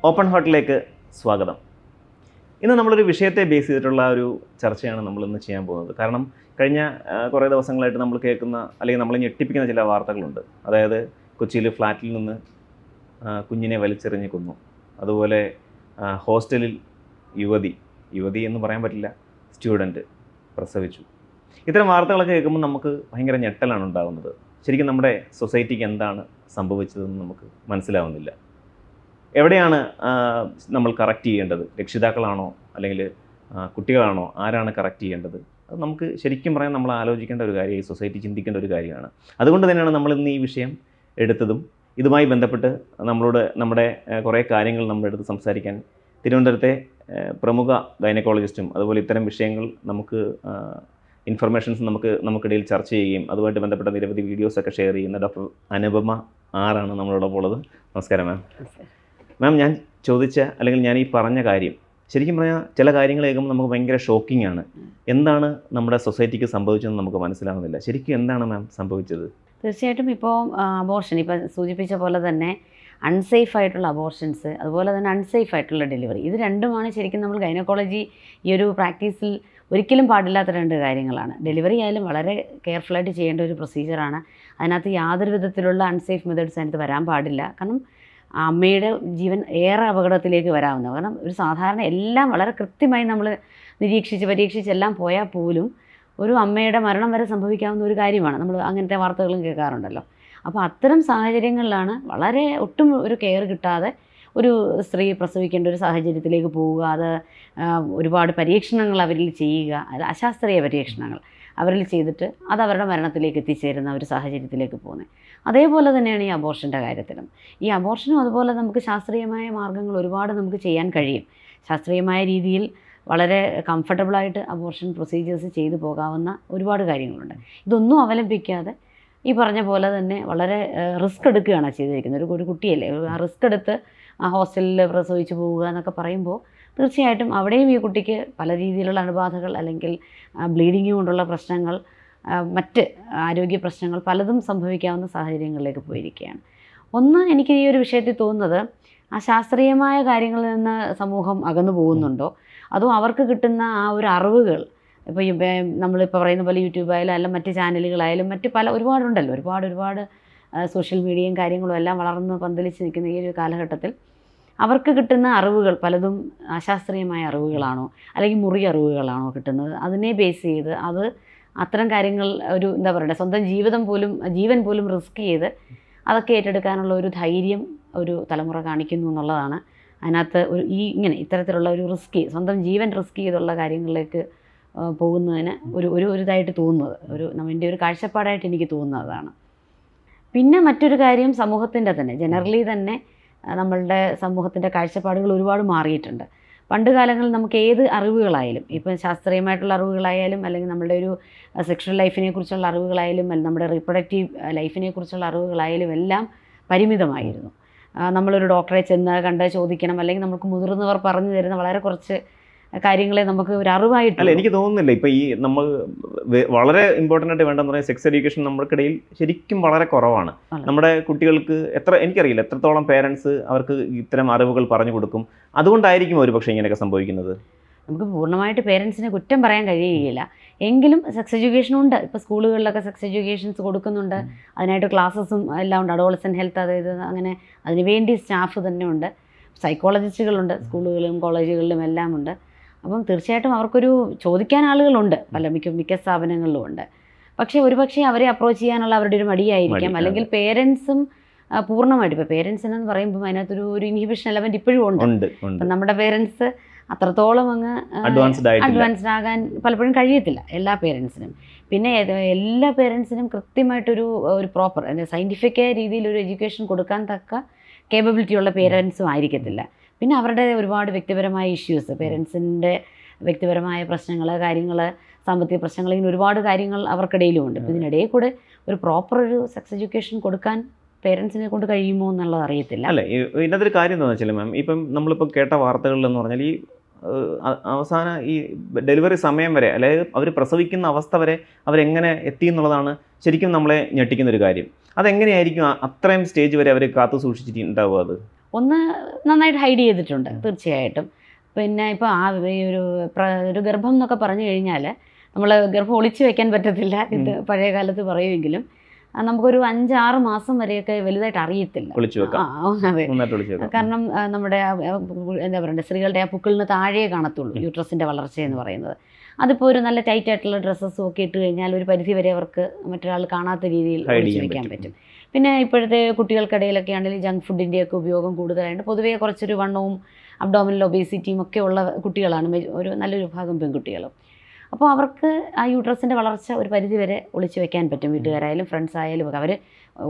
Open ഹാർട്ടിലേക്ക് സ്വാഗതം. ഇന്ന് നമ്മളൊരു വിഷയത്തെ ബേസ് ചെയ്തിട്ടുള്ള ഒരു ചർച്ചയാണ് നമ്മളിന്ന് ചെയ്യാൻ പോകുന്നത്. കാരണം കഴിഞ്ഞ കുറേ ദിവസങ്ങളായിട്ട് നമ്മൾ കേൾക്കുന്ന അല്ലെങ്കിൽ നമ്മളെ ഞെട്ടിപ്പിക്കുന്ന ചില വാർത്തകളുണ്ട്. അതായത് കൊച്ചിയിൽ ഫ്ലാറ്റിൽ നിന്ന് കുഞ്ഞിനെ വലിച്ചെറിഞ്ഞ് കൊന്നു. അതുപോലെ ഹോസ്റ്റലിൽ യുവതി എന്ന് പറയാൻ പറ്റില്ല, സ്റ്റുഡൻറ്റ് പ്രസവിച്ചു. ഇത്തരം വാർത്തകളൊക്കെ കേൾക്കുമ്പോൾ നമുക്ക് ഭയങ്കര ഞെട്ടലാണ് ഉണ്ടാകുന്നത്. ശരിക്കും നമ്മുടെ സൊസൈറ്റിക്ക് എന്താണ് സംഭവിച്ചതെന്ന് നമുക്ക് മനസ്സിലാവുന്നില്ല. എവിടെയാണ് നമ്മൾ കറക്റ്റ് ചെയ്യേണ്ടത്? രക്ഷിതാക്കളാണോ അല്ലെങ്കിൽ കുട്ടികളാണോ? ആരാണ് കറക്റ്റ് ചെയ്യേണ്ടത്? അത് നമുക്ക് ശരിക്കും പറയാൻ നമ്മൾ ആലോചിക്കേണ്ട ഒരു കാര്യം, ഈ സൊസൈറ്റി ചിന്തിക്കേണ്ട ഒരു കാര്യമാണ്. അതുകൊണ്ട് തന്നെയാണ് നമ്മൾ ഇന്ന് ഈ വിഷയം എടുത്തതും. ഇതുമായി ബന്ധപ്പെട്ട് നമ്മുടെ കുറേ കാര്യങ്ങൾ നമ്മുടെ അടുത്ത് സംസാരിക്കാൻ തിരുവനന്തപുരത്തെ പ്രമുഖ ഗൈനക്കോളജിസ്റ്റും അതുപോലെ ഇത്തരം വിഷയങ്ങൾ നമുക്ക് ഇൻഫർമേഷൻസ് നമുക്കിടയിൽ ചർച്ച ചെയ്യുകയും അതുമായിട്ട് ബന്ധപ്പെട്ട നിരവധി വീഡിയോസൊക്കെ ഷെയർ ചെയ്യുന്ന ഡോക്ടർ അനുപമ ആറാണ് നമ്മളോടൊപ്പം ഉള്ളത്. നമസ്കാരം മാം. മാം, ഞാൻ ചോദിച്ച അല്ലെങ്കിൽ ഞാൻ ഈ പറഞ്ഞ കാര്യം ശരിക്കും പറഞ്ഞാൽ ചില കാര്യങ്ങൾ കേൾക്കുമ്പോൾ നമുക്ക് ഭയങ്കര ഷോക്കിംഗ് ആണ്. എന്താണ് നമ്മുടെ സൊസൈറ്റിക്ക് സംഭവിച്ചതെന്ന് നമുക്ക് മനസ്സിലാവുന്നില്ല. ശരിക്കും എന്താണ് മാം സംഭവിച്ചത്? തീർച്ചയായിട്ടും ഇപ്പോൾ അബോർഷൻ ഇപ്പോൾ സൂചിപ്പിച്ച പോലെ തന്നെ അൺസേഫ് ആയിട്ടുള്ള അബോർഷൻസ്, അതുപോലെ തന്നെ അൺസേഫ് ആയിട്ടുള്ള ഡെലിവറി, ഇത് രണ്ടുമാണ് ശരിക്കും നമ്മൾ ഗൈനക്കോളജി ഈ ഒരു പ്രാക്ടീസിൽ ഒരിക്കലും പാടില്ലാത്ത രണ്ട് കാര്യങ്ങളാണ്. ഡെലിവറി ആയാലും വളരെ കെയർഫുള്ളായിട്ട് ചെയ്യേണ്ട ഒരു പ്രൊസീജിയറാണ്. അതിനകത്ത് യാതൊരു വിധത്തിലുള്ള അൺസേഫ് മെത്തേഡ്സ് അതിനകത്ത് വരാൻ പാടില്ല. കാരണം അമ്മയുടെ ജീവൻ ഏറെ അപകടത്തിലേക്ക് വരാവുന്നത്. കാരണം ഒരു സാധാരണ എല്ലാം വളരെ കൃത്യമായി നമ്മൾ പരീക്ഷിച്ചെല്ലാം പോയാൽ പോലും ഒരു അമ്മയുടെ മരണം വരെ സംഭവിക്കാവുന്ന ഒരു കാര്യമാണ്. നമ്മൾ അങ്ങനത്തെ വാർത്തകളും കേൾക്കാറുണ്ടല്ലോ. അപ്പോൾ അത്തരം സാഹചര്യങ്ങളിലാണ് വളരെ ഒട്ടും ഒരു കെയർ കിട്ടാതെ ഒരു സ്ത്രീ പ്രസവിക്കേണ്ട ഒരു സാഹചര്യത്തിലേക്ക് പോവുക. അത് ഒരുപാട് പരീക്ഷണങ്ങൾ അവരിൽ ചെയ്യുക, അത് അശാസ്ത്രീയ പരീക്ഷണങ്ങൾ അവരിൽ ചെയ്തിട്ട് അത് അവരുടെ മരണത്തിലേക്ക് എത്തിച്ചേരുന്ന ഒരു സാഹചര്യത്തിലേക്ക് പോകുന്നത്. അതേപോലെ തന്നെയാണ് ഈ അബോർഷൻ്റെ കാര്യത്തിലും. ഈ അബോർഷനും അതുപോലെ നമുക്ക് ശാസ്ത്രീയമായ മാർഗ്ഗങ്ങൾ ഒരുപാട് നമുക്ക് ചെയ്യാൻ കഴിയും. ശാസ്ത്രീയമായ രീതിയിൽ വളരെ കംഫർട്ടബിളായിട്ട് അബോർഷൻ പ്രൊസീജിയേഴ്സ് ചെയ്തു പോകാവുന്ന ഒരുപാട് കാര്യങ്ങളുണ്ട്. ഇതൊന്നും അവലംബിക്കാതെ ഈ പറഞ്ഞ പോലെ തന്നെ വളരെ റിസ്ക് എടുക്കുകയാണ് ചെയ്തിരിക്കുന്നത്. ഒരു കുട്ടിയല്ലേ, ആ റിസ്ക് എടുത്ത് ആ ഹോസ്റ്റലിൽ പ്രസവിച്ച് പോവുക എന്നൊക്കെ പറയുമ്പോൾ തീർച്ചയായിട്ടും അവിടെയും ഈ കുട്ടിക്ക് പല രീതിയിലുള്ള അണുബാധകൾ അല്ലെങ്കിൽ ബ്ലീഡിങ് കൊണ്ടുള്ള പ്രശ്നങ്ങൾ, മറ്റ് ആരോഗ്യ പ്രശ്നങ്ങൾ പലതും സംഭവിക്കാവുന്ന സാഹചര്യങ്ങളിലേക്ക് പോയിരിക്കുകയാണ്. ഒന്ന്, എനിക്ക് ഈ ഒരു വിഷയത്തിൽ തോന്നുന്നത് ആ ശാസ്ത്രീയമായ കാര്യങ്ങളിൽ നിന്ന് സമൂഹം അകന്നു പോകുന്നുണ്ടോ, അതോ അവർക്ക് കിട്ടുന്ന ആ ഒരു അറിവുകൾ, ഇപ്പോൾ നമ്മളിപ്പോൾ പറയുന്ന പോലെ യൂട്യൂബായാലും അല്ല മറ്റ് ചാനലുകളായാലും മറ്റ് ഒരുപാടുണ്ടല്ലോ, ഒരുപാട് സോഷ്യൽ മീഡിയയും കാര്യങ്ങളും എല്ലാം വളർന്ന് പന്തലിച്ച് നിൽക്കുന്ന ഈ ഒരു കാലഘട്ടത്തിൽ അവർക്ക് കിട്ടുന്ന അറിവുകൾ പലതും അശാസ്ത്രീയമായ അറിവുകളാണോ അല്ലെങ്കിൽ മുറി അറിവുകളാണോ കിട്ടുന്നത്? അതിനെ ബേസ് ചെയ്ത് അത് അത്തരം കാര്യങ്ങൾ ഒരു എന്താ പറയുക, സ്വന്തം ജീവൻ പോലും റിസ്ക് ചെയ്ത് അതൊക്കെ ഏറ്റെടുക്കാനുള്ള ഒരു ധൈര്യം ഒരു തലമുറ കാണിക്കുന്നു എന്നുള്ളതാണ് അതിനകത്ത് ഇത്തരത്തിലുള്ള ഒരു സ്വന്തം ജീവൻ റിസ്ക് ചെയ്തുള്ള കാര്യങ്ങളിലേക്ക് പോകുന്നതിന് ഒരു ഇതായിട്ട് തോന്നുന്നത്, എൻ്റെ ഒരു കാഴ്ചപ്പാടായിട്ട് എനിക്ക് തോന്നുന്നതാണ്. പിന്നെ മറ്റൊരു കാര്യം, സമൂഹത്തിൻ്റെ തന്നെ ജനറലി തന്നെ നമ്മളുടെ സമൂഹത്തിൻ്റെ കാഴ്ചപ്പാടുകൾ ഒരുപാട് മാറിയിട്ടുണ്ട്. പണ്ട് കാലങ്ങളിൽ നമുക്ക് ഏത് അറിവുകളായാലും, ഇപ്പം ശാസ്ത്രീയമായിട്ടുള്ള അറിവുകളായാലും അല്ലെങ്കിൽ നമ്മുടെ ഒരു സെക്ഷൽ ലൈഫിനെ കുറിച്ചുള്ള അറിവുകളായാലും അല്ലെങ്കിൽ നമ്മുടെ റീപ്രൊഡക്റ്റീവ് ലൈഫിനെ കുറിച്ചുള്ള അറിവുകളായാലും എല്ലാം പരിമിതമായിരുന്നു. നമ്മളൊരു ഡോക്ടറെ ചെന്ന് ചോദിക്കണം, അല്ലെങ്കിൽ നമുക്ക് മുതിർന്നവർ പറഞ്ഞു തരുന്ന വളരെ കുറച്ച് കാര്യങ്ങളെ നമുക്ക് ഒരു അറിവായിട്ട്. അല്ല, എനിക്ക് തോന്നുന്നില്ല ഇപ്പം ഈ നമ്മൾ വളരെ ഇമ്പോർട്ടൻ്റ് ആയിട്ട് വേണ്ടെന്ന് പറയുന്നത് സെക്സ് എഡ്യൂക്കേഷൻ നമ്മൾക്കിടയിൽ ശരിക്കും വളരെ കുറവാണ്. നമ്മുടെ കുട്ടികൾക്ക് എനിക്കറിയില്ല എത്രത്തോളം പേരൻസ് അവർക്ക് ഇത്തരം അറിവുകൾ പറഞ്ഞു കൊടുക്കും. അതുകൊണ്ടായിരിക്കും ഒരു പക്ഷേ ഇങ്ങനെയൊക്കെ സംഭവിക്കുന്നത്. നമുക്ക് പൂർണ്ണമായിട്ട് പേരൻസിനെ കുറ്റം പറയാൻ കഴിയുകയില്ല. എങ്കിലും സെക്സ് എഡ്യൂക്കേഷൻ ഉണ്ട്. ഇപ്പോൾ സ്കൂളുകളിലൊക്കെ സെക്സ് എഡ്യൂക്കേഷൻസ് കൊടുക്കുന്നുണ്ട്. അതിനായിട്ട് ക്ലാസ്സസും എല്ലാം ഉണ്ട്. അഡോളസെൻ്റ് ഹെൽത്ത്, അതായത് അങ്ങനെ അതിനുവേണ്ടി സ്റ്റാഫ് തന്നെ ഉണ്ട്. സൈക്കോളജിസ്റ്റുകളുണ്ട്, സ്കൂളുകളിലും കോളേജുകളിലും എല്ലാം ഉണ്ട്. അപ്പം തീർച്ചയായിട്ടും അവർക്കൊരു ചോദിക്കാൻ ആളുകളുണ്ട്, മിക്ക സ്ഥാപനങ്ങളിലും ഉണ്ട്. പക്ഷേ ഒരുപക്ഷെ അവരെ അപ്രോച്ച് ചെയ്യാനുള്ള അവരുടെ ഒരു മടിയായിരിക്കാം. അല്ലെങ്കിൽ പേരൻസും പൂർണ്ണമായിട്ട്, ഇപ്പോൾ പേരൻസിനെന്ന് പറയുമ്പോൾ അതിനകത്തൊരു ഇൻഹിബിഷൻ എലമെൻറ്റ് ഇപ്പോഴും ഉണ്ട്. ഇപ്പം നമ്മുടെ പേരൻസ് അത്രത്തോളം അങ്ങ് അഡ്വാൻസ്ഡ് ആകാൻ പലപ്പോഴും കഴിയത്തില്ല എല്ലാ പേരൻസിനും. പിന്നെ എല്ലാ പേരൻസിനും കൃത്യമായിട്ടൊരു പ്രോപ്പർ സയൻറ്റിഫിക് രീതിയിൽ ഒരു എഡ്യൂക്കേഷൻ കൊടുക്കാൻ തക്ക കേപ്പബിലിറ്റി ഉള്ള പേരൻസും ആയിരിക്കത്തില്ല. പിന്നെ അവരുടെ ഒരുപാട് വ്യക്തിപരമായ ഇഷ്യൂസ്, പേരൻസിൻ്റെ വ്യക്തിപരമായ പ്രശ്നങ്ങൾ, സാമ്പത്തിക പ്രശ്നങ്ങൾ, ഇങ്ങനെ ഒരുപാട് കാര്യങ്ങൾ അവർക്കിടയിലും ഉണ്ട്. അപ്പോൾ ഇതിനിടയിൽ കൂടെ ഒരു പ്രോപ്പർ ഒരു സെക്സ് എഡ്യൂക്കേഷൻ കൊടുക്കാൻ പേരൻസിനെ കൊണ്ട് കഴിയുമോ എന്നുള്ളത് അറിയത്തില്ല. അല്ലേ, ഇതിനകത്തൊരു കാര്യം എന്താണെന്ന് വെച്ചാൽ മാം, ഇപ്പം നമ്മളിപ്പോൾ കേട്ട വാർത്തകളിലെന്ന് പറഞ്ഞാൽ ഈ അവസാന ഈ ഡെലിവറി സമയം വരെ, അതായത് അവർ പ്രസവിക്കുന്ന അവസ്ഥ വരെ അവരെങ്ങനെ എത്തി എന്നുള്ളതാണ് ശരിക്കും നമ്മളെ ഞെട്ടിക്കുന്നൊരു കാര്യം. അതെങ്ങനെയായിരിക്കും അത്രയും സ്റ്റേജ് വരെ അവർ കാത്തു സൂക്ഷിച്ചിട്ടുണ്ടാവുക? അത് ഒന്ന് നന്നായിട്ട് ഹൈഡ് ചെയ്തിട്ടുണ്ട് തീർച്ചയായിട്ടും. പിന്നെ ഇപ്പോൾ ഒരു ഗർഭം എന്നൊക്കെ പറഞ്ഞു കഴിഞ്ഞാൽ നമ്മൾ ഗർഭം ഒളിച്ചു വെക്കാൻ പറ്റത്തില്ല, ഇത് പഴയ കാലത്ത് പറയുമെങ്കിലും നമുക്കൊരു 5-6 മാസം വരെയൊക്കെ വലുതായിട്ട് അറിയത്തില്ല. അതെ, കാരണം നമ്മുടെ എന്താ പറയുക, സ്ത്രീകളുടെ ആ പുക്കിളിന് താഴെ കാണത്തുള്ളൂ യൂട്രസിൻ്റെ വളർച്ച എന്ന് പറയുന്നത്. അതിപ്പോൾ ഒരു നല്ല ടൈറ്റ് ആയിട്ടുള്ള ഡ്രസ്സസും ഒക്കെ ഇട്ട് കഴിഞ്ഞാൽ ഒരു പരിധി വരെ അവർക്ക് മറ്റൊരാൾ കാണാത്ത രീതിയിൽ ഒളിച്ചു വെക്കാൻ പറ്റും. പിന്നെ ഇപ്പോഴത്തെ കുട്ടികൾക്കിടയിലൊക്കെ ആണെങ്കിൽ ജങ്ക് ഫുഡിൻ്റെയൊക്കെ ഉപയോഗം കൂടുതലായിട്ട് പൊതുവേ കുറച്ചൊരു വണ്ണവും അബ്ഡോമിനൽ ഒബേസിറ്റിയും ഒക്കെ ഉള്ള കുട്ടികളാണ് ഒരു നല്ലൊരു ഭാഗം പെൺകുട്ടികളും. അപ്പോൾ അവർക്ക് ആ യൂട്രസിൻ്റെ വളർച്ച ഒരു പരിധി വരെ ഒളിച്ചു വെക്കാൻ പറ്റും. വീട്ടുകാരായാലും ഫ്രണ്ട്സ് ആയാലും ഒക്കെ അവർ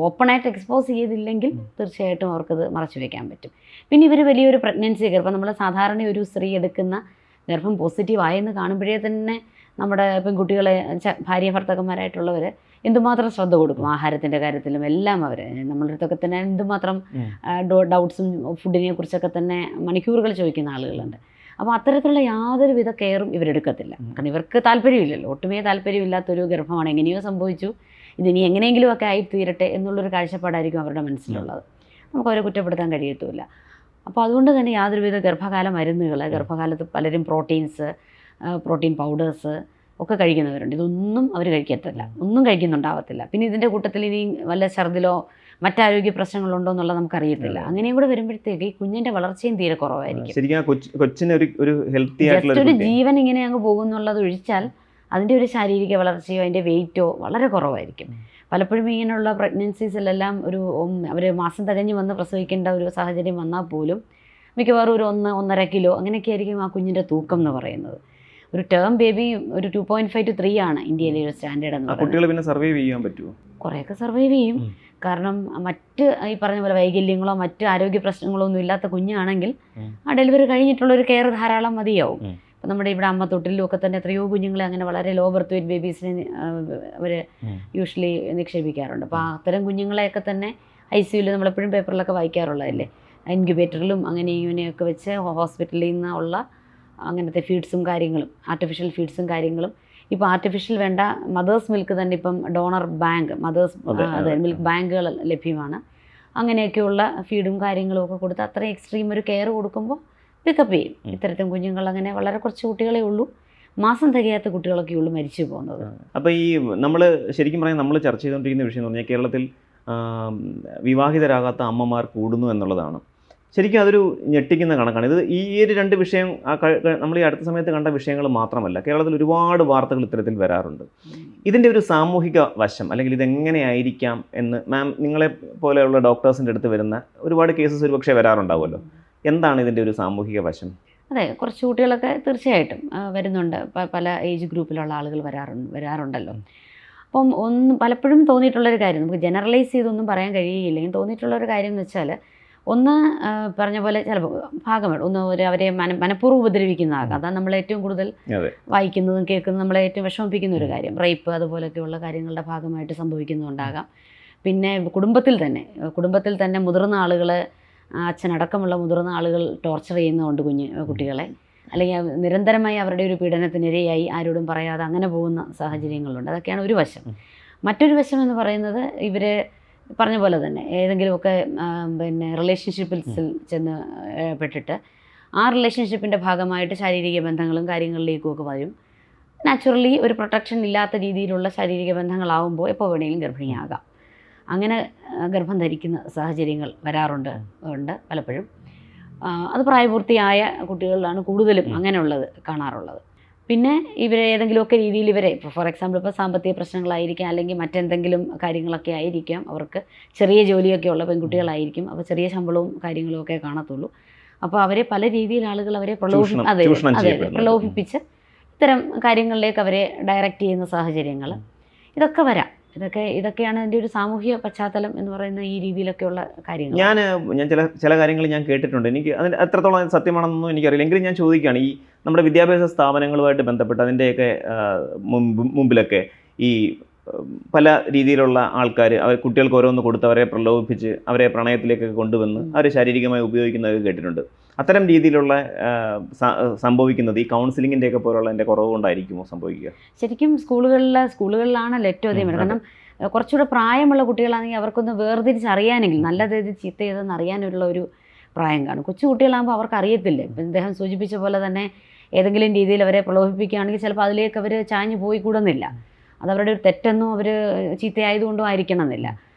ഓപ്പണായിട്ട് എക്സ്പോസ് ചെയ്തില്ലെങ്കിൽ തീർച്ചയായിട്ടും അവർക്കത് മറച്ചു വെക്കാൻ പറ്റും. പിന്നെ ഇവർ വലിയൊരു പ്രഗ്നൻസി ഗർഭം, നമ്മൾ സാധാരണ ഒരു സ്ത്രീ എടുക്കുന്ന ഗർഭം പോസിറ്റീവ് ആയെന്ന് കാണുമ്പോഴേ തന്നെ നമ്മുടെ പെൺകുട്ടികളെ ഭാര്യ ഭർത്താക്കന്മാരായിട്ടുള്ളവർ എന്തുമാത്രം ശ്രദ്ധ കൊടുക്കും ആഹാരത്തിൻ്റെ കാര്യത്തിലും എല്ലാം. അവർ നമ്മളുടെ അടുത്തൊക്കെ തന്നെ എന്തുമാത്രം ഡൗട്ട്സും ഫുഡിനെ കുറിച്ചൊക്കെ തന്നെ മണിക്കൂറുകൾ ചോദിക്കുന്ന ആളുകളുണ്ട്. അപ്പോൾ അത്തരത്തിലുള്ള യാതൊരുവിധ കെയറും ഇവരെടുക്കത്തില്ല. കാരണം ഇവർക്ക് താല്പര്യമില്ലല്ലോ, ഒട്ടുമേ താല്പര്യമില്ലാത്തൊരു ഗർഭമാണ്, എങ്ങനെയോ സംഭവിച്ചു, ഇതിനി എങ്ങനെയെങ്കിലുമൊക്കെ ആയി തീരട്ടെ എന്നുള്ളൊരു കാഴ്ചപ്പാടായിരിക്കും അവരുടെ മനസ്സിലുള്ളത്. നമുക്കവരെ കുറ്റപ്പെടുത്താൻ കഴിയത്തുമില്ല. അപ്പോൾ അതുകൊണ്ട് തന്നെ യാതൊരുവിധ ഗർഭകാല മരുന്നുകൾ, ഗർഭകാലത്ത് പലരും പ്രോട്ടീൻ പൗഡേഴ്സ് ഒക്കെ കഴിക്കുന്നവരുണ്ട്. ഇതൊന്നും അവർ കഴിക്കത്തില്ല, ഒന്നും കഴിക്കുന്നുണ്ടാവത്തില്ല. പിന്നെ ഇതിൻ്റെ കൂട്ടത്തിൽ ഇനി വല്ല ഛർദിലോ മറ്റാരോഗ്യ പ്രശ്നങ്ങളുണ്ടോ എന്നുള്ളത് നമുക്കറിയത്തില്ല. അങ്ങനെയും കൂടെ വരുമ്പോഴത്തേക്ക് ഈ കുഞ്ഞിൻ്റെ വളർച്ചയും തീരെ കുറവായിരിക്കും. ഒരു ജീവൻ ഇങ്ങനെ അങ്ങ് പോകുന്നുള്ളത് ഒഴിച്ചാൽ അതിൻ്റെ ഒരു ശാരീരിക വളർച്ചയോ അതിൻ്റെ വെയിറ്റോ വളരെ കുറവായിരിക്കും. പലപ്പോഴും ഇങ്ങനെയുള്ള പ്രഗ്നൻസീസിലെല്ലാം അവർ മാസം തികഞ്ഞ് വന്ന് പ്രസവിക്കേണ്ട ഒരു സാഹചര്യം വന്നാൽ പോലും മിക്കവാറും ഒരു 1-1.5 കിലോ അങ്ങനെയൊക്കെ ആയിരിക്കും ആ കുഞ്ഞിൻ്റെ തൂക്കം എന്ന് പറയുന്നത്. ഒരു ടേം ബേബി ഒരു 2.5 to 3 ആണ് ഇന്ത്യയിലെ ഒരു സ്റ്റാൻഡേർഡ് എന്ന് പറയുന്നത്. കുട്ടികൾ പിന്നെ സർവൈവ് ചെയ്യാൻ പറ്റുമോ? കുറേയൊക്കെ സർവൈവ് ചെയ്യും. കാരണം മറ്റ് ഈ പറഞ്ഞ പോലെ വൈകല്യങ്ങളോ മറ്റ് ആരോഗ്യ പ്രശ്നങ്ങളോ ഒന്നും ഇല്ലാത്ത കുഞ്ഞാണെങ്കിൽ ആ ഡെലിവറി കഴിഞ്ഞിട്ടുള്ളൊരു കെയർ ധാരാളം മതിയാവും. ഇപ്പം നമ്മുടെ ഇവിടെ അമ്മ തൊട്ടിലും ഒക്കെ തന്നെ എത്രയോ കുഞ്ഞുങ്ങളെ അങ്ങനെ വളരെ ലോ ബർത്ത് വെയിറ്റ് ബേബീസിനെ അവർ യൂഷ്വലി നിക്ഷേപിക്കാറുണ്ട്. അപ്പോൾ അത്തരം കുഞ്ഞുങ്ങളെയൊക്കെ തന്നെ ICUയിൽ നമ്മളെപ്പോഴും പേപ്പറിലൊക്കെ വായിക്കാറുള്ളതല്ലേ, ഇൻക്യുബേറ്ററിലും അങ്ങനെ ഇങ്ങനെയൊക്കെ വെച്ച് ഹോസ്പിറ്റലിൽ നിന്നുള്ള അങ്ങനത്തെ ഫീഡ്സും കാര്യങ്ങളും ആർട്ടിഫിഷ്യൽ ഫീഡ്സും കാര്യങ്ങളും. ഇപ്പോൾ ആർട്ടിഫിഷ്യൽ വേണ്ട മദേഴ്സ് മിൽക്ക് തന്നെ ഇപ്പം ഡോണർ ബാങ്ക് മിൽക്ക് ബാങ്കുകൾ ലഭ്യമാണ്. അങ്ങനെയൊക്കെയുള്ള ഫീഡും കാര്യങ്ങളും ഒക്കെ കൊടുത്ത് അത്രയും എക്സ്ട്രീം ഒരു കെയർ കൊടുക്കുമ്പോൾ പിക്കപ്പ് ചെയ്യും. ഇത്തരത്തിൽ കുഞ്ഞുങ്ങൾ അങ്ങനെ വളരെ കുറച്ച് കുട്ടികളെ ഉള്ളൂ, മാസം തികയാത്ത കുട്ടികളൊക്കെ ഉള്ളൂ മരിച്ചു പോകുന്നത്. അപ്പോൾ ഈ നമ്മൾ ശരിക്കും പറയാൻ നമ്മൾ ചർച്ച ചെയ്തുകൊണ്ടിരിക്കുന്ന വിഷയം എന്ന് പറഞ്ഞാൽ കേരളത്തിൽ വിവാഹിതരാകാത്ത അമ്മമാർ കൂടുന്നു എന്നുള്ളതാണ്. ശരിക്കും അതൊരു ഞെട്ടിക്കുന്ന കണക്കാണ്. ഇത് ഈ ഒരു 2 വിഷയം നമ്മൾ ഈ അടുത്ത സമയത്ത് കണ്ട വിഷയങ്ങൾ മാത്രമല്ല, കേരളത്തിൽ ഒരുപാട് വാർത്തകൾ ഇത്തരത്തിൽ വരാറുണ്ട്. ഇതിൻ്റെ ഒരു സാമൂഹിക വശം അല്ലെങ്കിൽ ഇതെങ്ങനെയായിരിക്കാം എന്ന് മാം നിങ്ങളെ പോലെയുള്ള ഡോക്ടേഴ്സിൻ്റെ അടുത്ത് വരുന്ന ഒരുപാട് കേസസ് ഒരുപക്ഷെ വരാറുണ്ടാവുമല്ലോ. എന്താണ് ഇതിൻ്റെ ഒരു സാമൂഹിക വശം? അതെ, കുറച്ച് കുട്ടികളൊക്കെ തീർച്ചയായിട്ടും വരുന്നുണ്ട്. പല ഏജ് ഗ്രൂപ്പിലുള്ള ആളുകൾ വരാറുണ്ടല്ലോ. അപ്പം പലപ്പോഴും തോന്നിയിട്ടുള്ളൊരു കാര്യം, നമുക്ക് ജനറലൈസ് ചെയ്തൊന്നും പറയാൻ കഴിയുകയില്ലെങ്കിൽ തോന്നിയിട്ടുള്ളൊരു കാര്യം എന്ന് വെച്ചാൽ, ഒന്ന് പറഞ്ഞ പോലെ ചിലപ്പോൾ ഭാഗമായിട്ട് അവരെ മനഃപൂർവ്വം ഉപദ്രവിക്കുന്നതാകാം. അതാണ് നമ്മൾ ഏറ്റവും കൂടുതൽ വായിക്കുന്നതും കേൾക്കുന്നതും നമ്മളെ ഏറ്റവും വിഷമിപ്പിക്കുന്ന ഒരു കാര്യം. റേപ്പ് അതുപോലെയൊക്കെയുള്ള കാര്യങ്ങളുടെ ഭാഗമായിട്ട് സംഭവിക്കുന്നുണ്ടാകാം. പിന്നെ കുടുംബത്തിൽ തന്നെ മുതിർന്ന ആളുകൾ, അച്ഛനടക്കമുള്ള മുതിർന്ന ആളുകൾ ടോർച്ചർ ചെയ്യുന്നതുകൊണ്ട് കുട്ടികളെ, അല്ലെങ്കിൽ നിരന്തരമായി അവരുടെ ഒരു പീഡനത്തിനിരയായി ആരോടും പറയാതെ അങ്ങനെ പോകുന്ന സാഹചര്യങ്ങളുണ്ട്. അതൊക്കെയാണ് ഒരു വശം. മറ്റൊരു വശം എന്ന് പറയുന്നത്, ഇവർ പറഞ്ഞ പോലെ തന്നെ ഏതെങ്കിലുമൊക്കെ റിലേഷൻഷിപ്പിൽ ചെന്ന് പെട്ടിട്ട് ആ റിലേഷൻഷിപ്പിൻ്റെ ഭാഗമായിട്ട് ശാരീരിക ബന്ധങ്ങളും കാര്യങ്ങളിലേക്കുമൊക്കെ വരും. നാച്ചുറലി ഒരു പ്രൊട്ടക്ഷൻ ഇല്ലാത്ത രീതിയിലുള്ള ശാരീരിക ബന്ധങ്ങളാവുമ്പോൾ എപ്പോൾ വേണമെങ്കിലും ഗർഭിണിയാകാം. അങ്ങനെ ഗർഭം ധരിക്കുന്ന സാഹചര്യങ്ങൾ വരാറുണ്ട് പലപ്പോഴും. അത് പ്രായപൂർത്തിയായ കുട്ടികളിലാണ് കൂടുതലും അങ്ങനെയുള്ളത് കാണാറുള്ളത്. പിന്നെ ഇവരെ ഏതെങ്കിലുമൊക്കെ രീതിയിൽ ഫോർ എക്സാമ്പിൾ ഇപ്പോൾ സാമ്പത്തിക പ്രശ്നങ്ങളായിരിക്കാം, അല്ലെങ്കിൽ മറ്റെന്തെങ്കിലും കാര്യങ്ങളൊക്കെ ആയിരിക്കാം, അവർക്ക് ചെറിയ ജോലിയൊക്കെ ഉള്ള പെൺകുട്ടികളായിരിക്കും. അപ്പോൾ ചെറിയ ശമ്പളവും കാര്യങ്ങളും ഒക്കെ കാണത്തുള്ളൂ. അപ്പോൾ അവരെ പല രീതിയിൽ ആളുകൾ അവരെ പ്രലോഭിപ്പിച്ച് ഇത്തരം കാര്യങ്ങളിലേക്ക് അവരെ ഡയറക്റ്റ് ചെയ്യുന്ന സാഹചര്യങ്ങൾ ഇതൊക്കെ വരാം. ഇതൊക്കെയാണ് അതിൻ്റെ ഒരു സാമൂഹിക പശ്ചാത്തലം എന്ന് പറയുന്ന ഈ രീതിയിലൊക്കെയുള്ള കാര്യങ്ങൾ. ഞാൻ ചില കാര്യങ്ങൾ ഞാൻ കേട്ടിട്ടുണ്ട്. എനിക്ക് അതിന് എത്രത്തോളം സത്യമാണെന്നൊന്നും എനിക്കറിയില്ല. എങ്കിലും ഞാൻ ചോദിക്കുകയാണ്, ഈ നമ്മുടെ വിദ്യാഭ്യാസ സ്ഥാപനങ്ങളുമായിട്ട് ബന്ധപ്പെട്ട് അതിൻ്റെയൊക്കെ മുമ്പിലൊക്കെ ഈ പല രീതിയിലുള്ള ആൾക്കാർ കുട്ടികൾക്ക് ഓരോന്ന് കൊടുത്ത് അവരെ പ്രലോഭിപ്പിച്ച് അവരെ പ്രണയത്തിലേക്കൊക്കെ കൊണ്ടുവന്ന് അവരെ ശാരീരികമായി ഉപയോഗിക്കുന്നതൊക്കെ കേട്ടിട്ടുണ്ട്. അത്തരം രീതിയിലുള്ള സംഭവിക്കുന്നത് ഈ കൗൺസിലിങ്ങിൻ്റെയൊക്കെ പോലുള്ളതിൻ്റെ കുറവ് കൊണ്ടായിരിക്കുമോ സംഭവിക്കുക? ശരിക്കും സ്കൂളുകളിലാണല്ലോ ഏറ്റവും അധികം. കാരണം കുറച്ചുകൂടെ പ്രായമുള്ള കുട്ടികളാണെങ്കിൽ അവർക്കൊന്ന് വേർതിരിച്ചറിയാനെങ്കിൽ നല്ലതേത് ചീത്ത ഏതെന്ന് അറിയാനുള്ള ഒരു പ്രായം കാണും. കൊച്ചു കുട്ടികളാകുമ്പോൾ അവർക്ക് അറിയത്തില്ല. ഇപ്പം ഇദ്ദേഹം സൂചിപ്പിച്ച പോലെ തന്നെ ഏതെങ്കിലും രീതിയിൽ അവരെ പ്രലോഭിപ്പിക്കുകയാണെങ്കിൽ ചിലപ്പോൾ അതിലേക്ക് അവർ ചാഞ്ഞു പോയി കൂടുന്നില്ല. അതവരുടെ ഒരു തെറ്റെന്നോ അവർ ചീത്തയായതുകൊണ്ടോ ആയിരിക്കണം എന്നില്ല.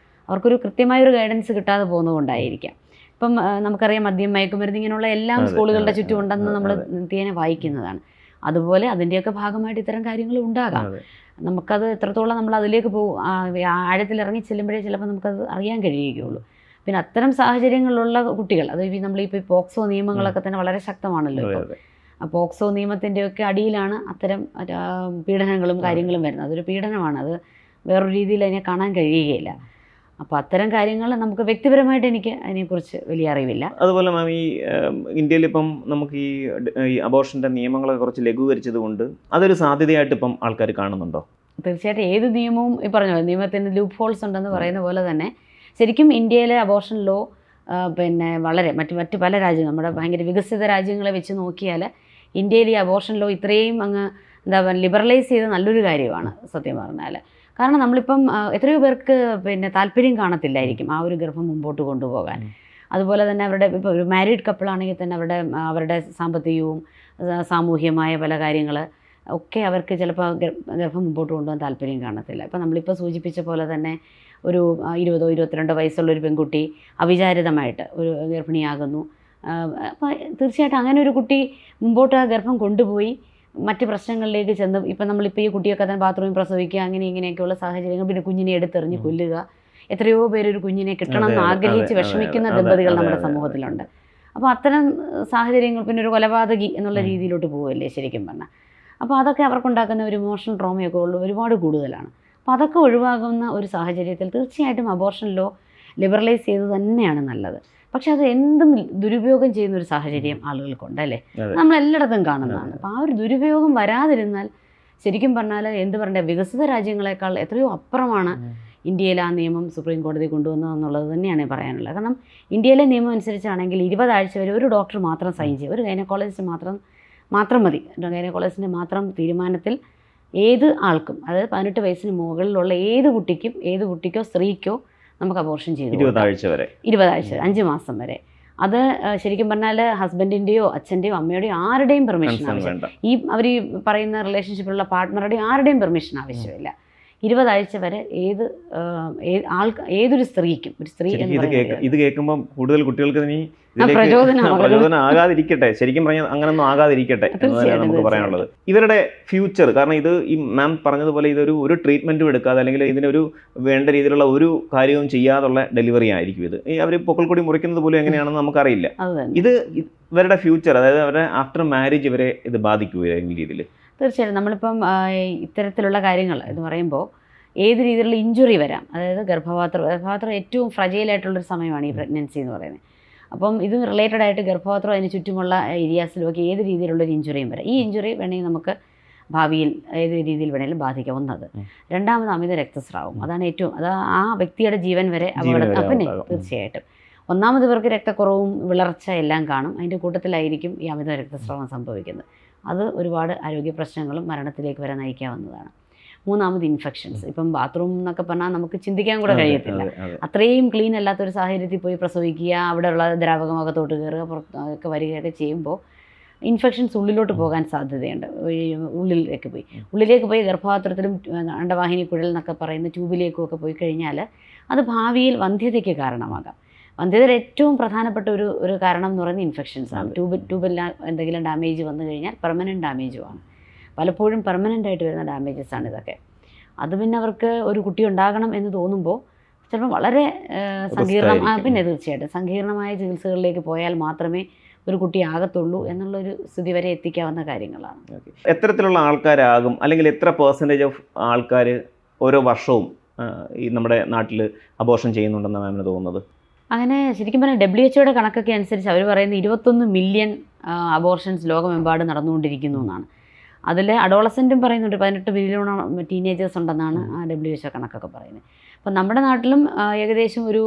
അവർക്കൊരു കൃത്യമായൊരു ഗൈഡൻസ് കിട്ടാതെ പോകുന്നതുകൊണ്ടായിരിക്കാം. ഇപ്പം നമുക്കറിയാം മദ്യം, മയക്കുമരുന്ന് ഇങ്ങനെയുള്ള എല്ലാം സ്കൂളുകളുടെ ചുറ്റും ഉണ്ടെന്ന് നമ്മൾ നിത്യേന വായിക്കുന്നതാണ്. അതുപോലെ അതിൻ്റെയൊക്കെ ഭാഗമായിട്ട് ഇത്തരം കാര്യങ്ങൾ ഉണ്ടാകാം. നമുക്കത് എത്രത്തോളം നമ്മൾ അതിലേക്ക് ആഴത്തിലിറങ്ങി ചെല്ലുമ്പോഴേ ചിലപ്പോൾ നമുക്കത് അറിയാൻ കഴിയുകയുള്ളൂ. പിന്നെ അത്തരം സാഹചര്യങ്ങളിലുള്ള കുട്ടികൾ, അത് നമ്മളിപ്പോൾ പോക്സോ നിയമങ്ങളൊക്കെ തന്നെ വളരെ ശക്തമാണല്ലോ ഇപ്പോൾ. ആ പോക്സോ നിയമത്തിൻ്റെയൊക്കെ അടിയിലാണ് അത്തരം പീഡനങ്ങളും കാര്യങ്ങളും വരുന്നത്. അതൊരു പീഡനമാണ്, അത് വേറൊരു രീതിയിൽ അതിനെ കാണാൻ കഴിയുകയില്ല. അപ്പോൾ അത്തരം കാര്യങ്ങൾ നമുക്ക് വ്യക്തിപരമായിട്ട് എനിക്ക് അതിനെക്കുറിച്ച് വലിയ അറിവില്ല. അതുപോലെ മാം, ഈ ഇന്ത്യയിൽ ഇപ്പം നമുക്ക് ഈ അബോർഷൻ്റെ നിയമങ്ങളൊക്കെ കുറച്ച് ലഘൂകരിച്ചത് കൊണ്ട് അതൊരു സാധ്യതയായിട്ട് ഇപ്പം ആൾക്കാർ കാണുന്നുണ്ടോ? തീർച്ചയായിട്ടും ഏത് നിയമവും ഈ പറഞ്ഞ നിയമത്തിന് ലൂപ്പ് ഹോൾസ് ഉണ്ടെന്ന് പറയുന്ന പോലെ തന്നെ ശരിക്കും ഇന്ത്യയിലെ അബോർഷൻ ലോ പിന്നെ വളരെ മറ്റ് പല രാജ്യങ്ങൾ, നമ്മുടെ ഭയങ്കര വികസിത രാജ്യങ്ങളെ വെച്ച് നോക്കിയാൽ ഇന്ത്യയിൽ ഈ അബോർഷൻ ലോ ഇത്രയും അങ്ങ് എന്താ പറയുക ലിബറലൈസ് ചെയ്ത നല്ലൊരു കാര്യമാണ് സത്യം പറഞ്ഞാൽ. കാരണം നമ്മളിപ്പം എത്രയോ പേർക്ക് പിന്നെ താല്പര്യം കാണത്തില്ലായിരിക്കും ആ ഒരു ഗർഭം മുമ്പോട്ട് കൊണ്ടുപോകാൻ. അതുപോലെ തന്നെ അവരുടെ ഇപ്പോൾ ഒരു മാരീഡ് കപ്പിളാണെങ്കിൽ തന്നെ അവരുടെ സാമ്പത്തികവും സാമൂഹ്യമായ പല കാര്യങ്ങൾ ഒക്കെ അവർക്ക് ചിലപ്പോൾ ഗർഭം മുമ്പോട്ട് കൊണ്ടുപോകാൻ താല്പര്യം കാണത്തില്ല. ഇപ്പോൾ നമ്മളിപ്പോൾ സൂചിപ്പിച്ച പോലെ തന്നെ ഒരു 20 22 വയസ്സുള്ളൊരു പെൺകുട്ടി അവിചാരിതമായിട്ട് ഒരു ഗർഭിണിയാകുന്നു. അപ്പോൾ തീർച്ചയായിട്ടും അങ്ങനെ ഒരു കുട്ടി മുമ്പോട്ട് ആ ഗർഭം കൊണ്ടുപോയി മറ്റ് പ്രശ്നങ്ങളിലേക്ക് ചെന്ന് ഇപ്പം നമ്മളിപ്പോൾ ഈ കുട്ടിയൊക്കെ തന്നെ ബാത്റൂമിൽ പ്രസവിക്കുക അങ്ങനെ ഇങ്ങനെയൊക്കെയുള്ള സാഹചര്യങ്ങൾ, പിന്നെ കുഞ്ഞിനെ എടുത്തെറിഞ്ഞ് കൊല്ലുക, എത്രയോ പേരൊരു കുഞ്ഞിനെ കിട്ടണം എന്ന് ആഗ്രഹിച്ച് വിഷമിക്കുന്ന ദമ്പതികൾ നമ്മുടെ സമൂഹത്തിലുണ്ട്. അപ്പോൾ അത്തരം സാഹചര്യങ്ങൾ പിന്നെ ഒരു കൊലപാതകി എന്നുള്ള രീതിയിലോട്ട് പോവുകയല്ലേ ശരിക്കും പറഞ്ഞാൽ. അപ്പോൾ അതൊക്കെ അവർക്കുണ്ടാക്കുന്ന ഒരു ഇമോഷണൽ ട്രോമയൊക്കെ ഒരുപാട് കൂടുതലാണ്. അപ്പോൾ അതൊക്കെ ഒഴിവാകുന്ന ഒരു സാഹചര്യത്തിൽ തീർച്ചയായിട്ടും അബോർഷൻ ലോ ലിബറലൈസ് ചെയ്ത് തന്നെയാണ് നല്ലത്. പക്ഷെ അത് എന്തും ദുരുപയോഗം ചെയ്യുന്ന ഒരു സാഹചര്യം ആളുകൾക്കുണ്ട് അല്ലേ, നമ്മൾ എല്ലായിടത്തും കാണുന്നതാണ്. അപ്പോൾ ആ ഒരു ദുരുപയോഗം വരാതിരുന്നാൽ ശരിക്കും പറഞ്ഞാൽ എന്ത് പറയണ്ടേ, വികസിത രാജ്യങ്ങളെക്കാൾ എത്രയോ അപ്പുറമാണ് ഇന്ത്യയിൽ ആ നിയമം സുപ്രീം കോടതി കൊണ്ടുവന്നതെന്നുള്ളത് തന്നെയാണ് പറയാനുള്ളത്. കാരണം ഇന്ത്യയിലെ നിയമം അനുസരിച്ചാണെങ്കിൽ 20 ആഴ്ച വരെ ഒരു ഡോക്ടർ മാത്രം സൈൻ ചെയ്യും, ഒരു ഗൈനക്കോളജിസ്റ്റ് മാത്രം മതി. ഗൈനക്കോളജിസ്റ്റിൻ്റെ മാത്രം തീരുമാനത്തിൽ ഏത് ആൾക്കും, അതായത് 18 വയസ്സിന് മുകളിലുള്ള ഏത് കുട്ടിക്കോ സ്ത്രീക്കോ നമുക്ക് അബോർഷൻ ചെയ്തു 20 ആഴ്ച വരെ 5 മാസം വരെ. അത് ശരിക്കും പറഞ്ഞാൽ ഹസ്ബൻഡിൻ്റെയോ അച്ഛൻ്റെയോ അമ്മയുടെയോ ആരുടെയും പെർമിഷൻ ആവശ്യമില്ല. അവർ പറയുന്ന റിലേഷൻഷിപ്പിലുള്ള പാർട്ട്ണറുടെയും ആരുടെയും പെർമിഷൻ ആവശ്യമില്ല. 20 ആഴ്ച വരെ ഏതൊരു സ്ത്രീക്കും, ഒരു സ്ത്രീ ഇത് കേൾക്കുമ്പോൾ കൂടുതൽ കുട്ടികൾക്ക് ഇനി പ്രചോദനം ആകാതിരിക്കട്ടെ, ശരിക്കും പറഞ്ഞാൽ അങ്ങനൊന്നും ആകാതിരിക്കട്ടെ എന്നതാണ് നമുക്ക് പറയാനുള്ളത്. ഇവരുടെ ഫ്യൂച്ചർ, കാരണം ഇത് ഈ മാം പറഞ്ഞതുപോലെ ഇതൊരു ട്രീറ്റ്മെൻറ്റും എടുക്കാതെ അല്ലെങ്കിൽ ഇതിനൊരു വേണ്ട രീതിയിലുള്ള ഒരു കാര്യവും ചെയ്യാതുള്ള ഡെലിവറി ആയിരിക്കും ഇത്. ഈ അവർ പൊക്കിൾക്കൊടി മുറിക്കുന്നത് പോലും എങ്ങനെയാണെന്ന് നമുക്കറിയില്ല. ഇത് ഇവരുടെ ഫ്യൂച്ചർ, അതായത് അവരുടെ ആഫ്റ്റർ മാരേജ് ഇവരെ ഇത് ബാധിക്കുക ഏതെങ്കിലും രീതിയിൽ? തീർച്ചയായിട്ടും നമ്മളിപ്പം ഇത്തരത്തിലുള്ള കാര്യങ്ങൾ എന്ന് പറയുമ്പോൾ ഏത് രീതിയിലുള്ള ഇഞ്ചുറി വരാം. അതായത് ഗർഭപാത്രം ഏറ്റവും ഫ്രജൈലായിട്ടുള്ളൊരു സമയമാണ് ഈ പ്രഗ്നൻസി എന്ന് പറയുന്നത്. അപ്പം ഇത് റിലേറ്റഡ് ആയിട്ട് ഗർഭപാത്രം അതിന് ചുറ്റുമുള്ള ഏരിയാസിലുമൊക്കെ ഏത് രീതിയിലുള്ളൊരു ഇഞ്ചുറിയും വരാം. ഈ ഇഞ്ചുറി വേണമെങ്കിൽ നമുക്ക് ഭാവിയിൽ ഏത് രീതിയിൽ വേണമെങ്കിലും ബാധിക്കാം. ഒന്നത്. രണ്ടാമത് അമിത രക്തസ്രാവം, അതാണ് അത് ആ വ്യക്തിയുടെ ജീവൻ വരെ പിന്നെ തീർച്ചയായിട്ടും. ഒന്നാമത് ഇവർക്ക് രക്തക്കുറവും വിളർച്ച എല്ലാം കാണും, അതിൻ്റെ കൂട്ടത്തിലായിരിക്കും ഈ അമിത രക്തസ്രാവം സംഭവിക്കുന്നത്. അത് ഒരുപാട് ആരോഗ്യ പ്രശ്നങ്ങളും മരണത്തിലേക്ക് വരെ നയിക്കാവുന്നതാണ്. മൂന്നാമത് ഇൻഫെക്ഷൻസ്. ഇപ്പം ബാത്റൂം എന്നൊക്കെ പറഞ്ഞാൽ നമുക്ക് ചിന്തിക്കാൻ കൂടെ കഴിയത്തില്ല. അത്രയും ക്ലീൻ അല്ലാത്തൊരു സാഹചര്യത്തിൽ പോയി പ്രസവിക്കുക, അവിടെയുള്ള ദ്രാവകമൊക്കെ തൊട്ട് കയറുക, പുറത്തൊക്കെ വരികയൊക്കെ ചെയ്യുമ്പോൾ ഇൻഫെക്ഷൻസ് ഉള്ളിലോട്ട് പോകാൻ സാധ്യതയുണ്ട്. ഉള്ളിലേക്ക് പോയി ഗർഭപാത്രത്തിലും അണ്ടവാഹിനി കുഴൽ എന്നൊക്കെ പറയുന്ന ട്യൂബിലേക്കും ഒക്കെ പോയി കഴിഞ്ഞാൽ അത് ഭാവിയിൽ വന്ധ്യതയ്ക്ക് കാരണമാകാം. വന്ധ്യതയുടെ ഏറ്റവും പ്രധാനപ്പെട്ട ഒരു കാരണം എന്ന് പറയുന്നത് ഇൻഫെക്ഷൻസാണ്. ട്യൂബിൽ എന്തെങ്കിലും ഡാമേജ് വന്നു കഴിഞ്ഞാൽ പെർമനൻറ്റ് ഡാമേജുമാണ്. പലപ്പോഴും പെർമനൻ്റായിട്ട് വരുന്ന ഡാമേജസ് ആണ് ഇതൊക്കെ. അത് പിന്നെ അവർക്ക് ഒരു കുട്ടി ഉണ്ടാകണം എന്ന് തോന്നുമ്പോൾ ചിലപ്പോൾ വളരെ പിന്നെ തീർച്ചയായിട്ടും സങ്കീർണമായ ചികിത്സകളിലേക്ക് പോയാൽ മാത്രമേ ഒരു കുട്ടി ആകത്തുള്ളൂ എന്നുള്ളൊരു സ്ഥിതി വരെ എത്തിക്കാവുന്ന കാര്യങ്ങളാണ്. എത്തരത്തിലുള്ള ആൾക്കാരാകും, അല്ലെങ്കിൽ എത്ര % ഓഫ് ആൾക്കാർ ഓരോ വർഷവും ഈ നമ്മുടെ നാട്ടിൽ അബോർഷൻ ചെയ്യുന്നുണ്ടെന്നാണ് മാമിന് തോന്നുന്നത്? അങ്ങനെ ശരിക്കും പറഞ്ഞാൽ WHO കണക്കൊക്കെ അനുസരിച്ച് അവർ പറയുന്നത് 21 മില്യൺ അബോർഷൻസ് ലോകമെമ്പാടും നടന്നുകൊണ്ടിരിക്കുന്നു എന്നാണ്. അതിൽ അഡോളസെൻറ്റും പറയുന്നുണ്ട് 18 മില്യണോളം ടീനേജേഴ്സ് ഉണ്ടെന്നാണ് WHO കണക്കൊക്കെ പറയുന്നത്. അപ്പോൾ നമ്മുടെ നാട്ടിലും ഏകദേശം ഒരു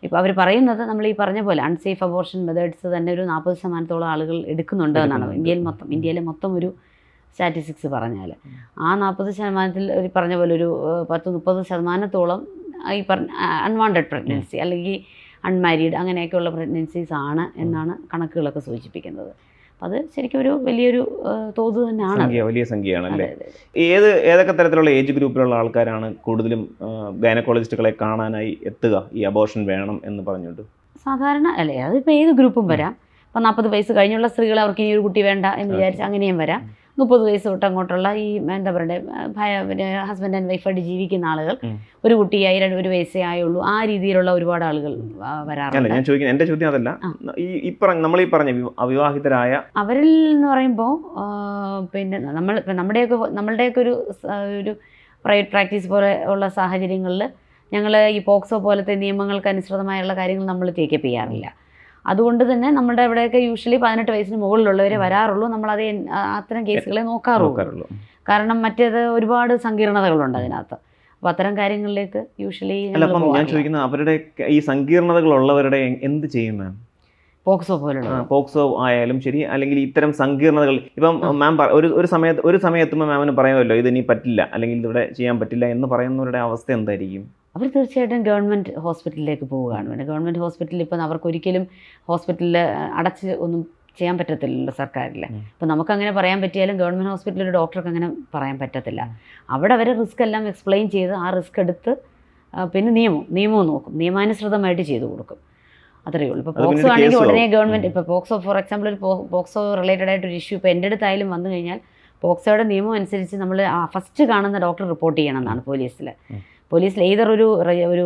ഇപ്പോൾ അവർ പറയുന്നത് നമ്മൾ ഈ പറഞ്ഞ പോലെ അൺസേഫ് അബോർഷൻ മെത്തേഡ്സ് തന്നെ ഒരു 40% ആളുകൾ എടുക്കുന്നുണ്ട് എന്നാണ് ഇന്ത്യയിലെ മൊത്തം ഒരു സ്റ്റാറ്റിസ്റ്റിക്സ് പറഞ്ഞാൽ. ആ 40% ഒരു പറഞ്ഞ പോലെ ഒരു 10-30% ഈ പറഞ്ഞ അൺവാണ്ടഡ് പ്രഗ്നൻസി അല്ലെങ്കിൽ അൺമാരീഡ് അങ്ങനെയൊക്കെയുള്ള പ്രഗ്നൻസീസ് ആണ് എന്നാണ് കണക്കുകളൊക്കെ സൂചിപ്പിക്കുന്നത്. അപ്പം അത് ശരിക്കും ഒരു വലിയൊരു തോത് തന്നെയാണ്. വലിയ സംഖ്യയാണ് അല്ലേ? ഏതൊക്കെ തരത്തിലുള്ള ഏജ് ഗ്രൂപ്പിലുള്ള ആൾക്കാരാണ് കൂടുതലും ഗൈനക്കോളജിസ്റ്റുകളെ കാണാനായി എത്തുക ഈ അബോർഷൻ വേണം എന്ന് പറഞ്ഞുകൊണ്ട്? സാധാരണ അല്ലേ, അതിപ്പോൾ ഏത് ഗ്രൂപ്പും വരാം. ഇപ്പം 40 വയസ്സ് കഴിഞ്ഞുള്ള സ്ത്രീകൾ അവർക്ക് ഇനി ഒരു കുട്ടി വേണ്ട എന്ന് വിചാരിച്ച് അങ്ങനെയും വരാം. 30 വയസ്സ് തൊട്ട് അങ്ങോട്ടുള്ള ഈ എന്താ പറയുക ഹസ്ബൻഡ് ആൻഡ് വൈഫായിട്ട് ജീവിക്കുന്ന ആളുകൾ, ഒരു കുട്ടിയായി 1 വയസ്സേ ആയുള്ളൂ, ആ രീതിയിലുള്ള ഒരുപാട് ആളുകൾ വരാറുണ്ട്. ഞാൻ ചോദിക്കുന്നത്, എൻ്റെ ചോദ്യം അതല്ല, നമ്മൾ ഈ പറഞ്ഞ അവിവാഹിതരായ അവരിൽ എന്ന് പറയുമ്പോൾ പിന്നെ നമ്മളുടെയൊക്കെ ഒരു പ്രൈവറ്റ് പ്രാക്ടീസ് പോലെ ഉള്ള സാഹചര്യങ്ങളിൽ ഞങ്ങൾ ഈ പോക്സോ പോലത്തെ നിയമങ്ങൾക്ക് അനുസൃതമായുള്ള കാര്യങ്ങൾ നമ്മൾ ടേക്കപ്പ് ചെയ്യാറില്ല. അതുകൊണ്ട് തന്നെ നമ്മുടെ ഇവിടെയൊക്കെ യൂഷ്വലി 18 വയസ്സിന് മുകളിലുള്ളവരെ വരാറുള്ളൂ. നമ്മളത് അത്തരം കേസുകളെ നോക്കാറുള്ളൂ. കാരണം മറ്റേത് ഒരുപാട് സങ്കീർണതകളുണ്ട് അതിനകത്ത്. അപ്പോൾ അത്തരം കാര്യങ്ങളിലേക്ക് യൂഷ്വലി ഞാൻ ചോദിക്കുന്നത്, അവരുടെ ഈ സങ്കീർണതകളുള്ളവരുടെ എന്ത് ചെയ്യും മാം? പോക്സോ പോലുള്ള പോക്സോ ആയാലും ശരി, അല്ലെങ്കിൽ ഇത്തരം സങ്കീർണതകൾ ഇപ്പം മാം ഒരു സമയത്തുമ്പോൾ മാമിന് പറയാമല്ലോ ഇതിനി പറ്റില്ല അല്ലെങ്കിൽ ഇവിടെ ചെയ്യാൻ പറ്റില്ല എന്ന് പറയുന്നവരുടെ അവസ്ഥ എന്തായിരിക്കും? അവർ തീർച്ചയായിട്ടും ഗവൺമെൻറ് ഹോസ്പിറ്റലിലേക്ക് പോവുകയാണ് വേണ്ടത്. ഗവൺമെൻറ് ഹോസ്പിറ്റലിൽ ഇപ്പം അവർക്കൊരിക്കലും ഹോസ്പിറ്റലിൽ അടച്ച് ഒന്നും ചെയ്യാൻ പറ്റത്തില്ലല്ലോ സർക്കാരിൽ. അപ്പോൾ നമുക്കങ്ങനെ പറയാൻ പറ്റിയാലും ഗവൺമെൻറ് ഹോസ്പിറ്റലിൽ ഒരു ഡോക്ടർക്ക് അങ്ങനെ പറയാൻ പറ്റത്തില്ല. അവിടെ അവർ റിസ്ക് എല്ലാം എക്സ്പ്ലെയിൻ ചെയ്ത് ആ റിസ്ക് എടുത്ത് പിന്നെ നിയമവും നോക്കും, നിയമാനുസൃതമായിട്ട് ചെയ്തു കൊടുക്കും. അത്രയേ ഉള്ളൂ. ഇപ്പോൾ പോക്സോ ആണെങ്കിൽ ഉടനെ ഗവൺമെൻറ്, ഇപ്പോൾ പോക്സോ ഫോർ എക്സാമ്പിൾ ഒരു പോക്സോ റിലേറ്റഡ് ആയിട്ടൊരു ഇഷ്യൂ ഇപ്പോൾ എൻ്റെ അടുത്തായാലും വന്നു കഴിഞ്ഞാൽ പോക്സോയുടെ നിയമം അനുസരിച്ച് നമ്മൾ ഫസ്റ്റ് കാണുന്ന ഡോക്ടർ റിപ്പോർട്ട് ചെയ്യണമെന്നാണ് പോലീസിൽ ഏതൊരു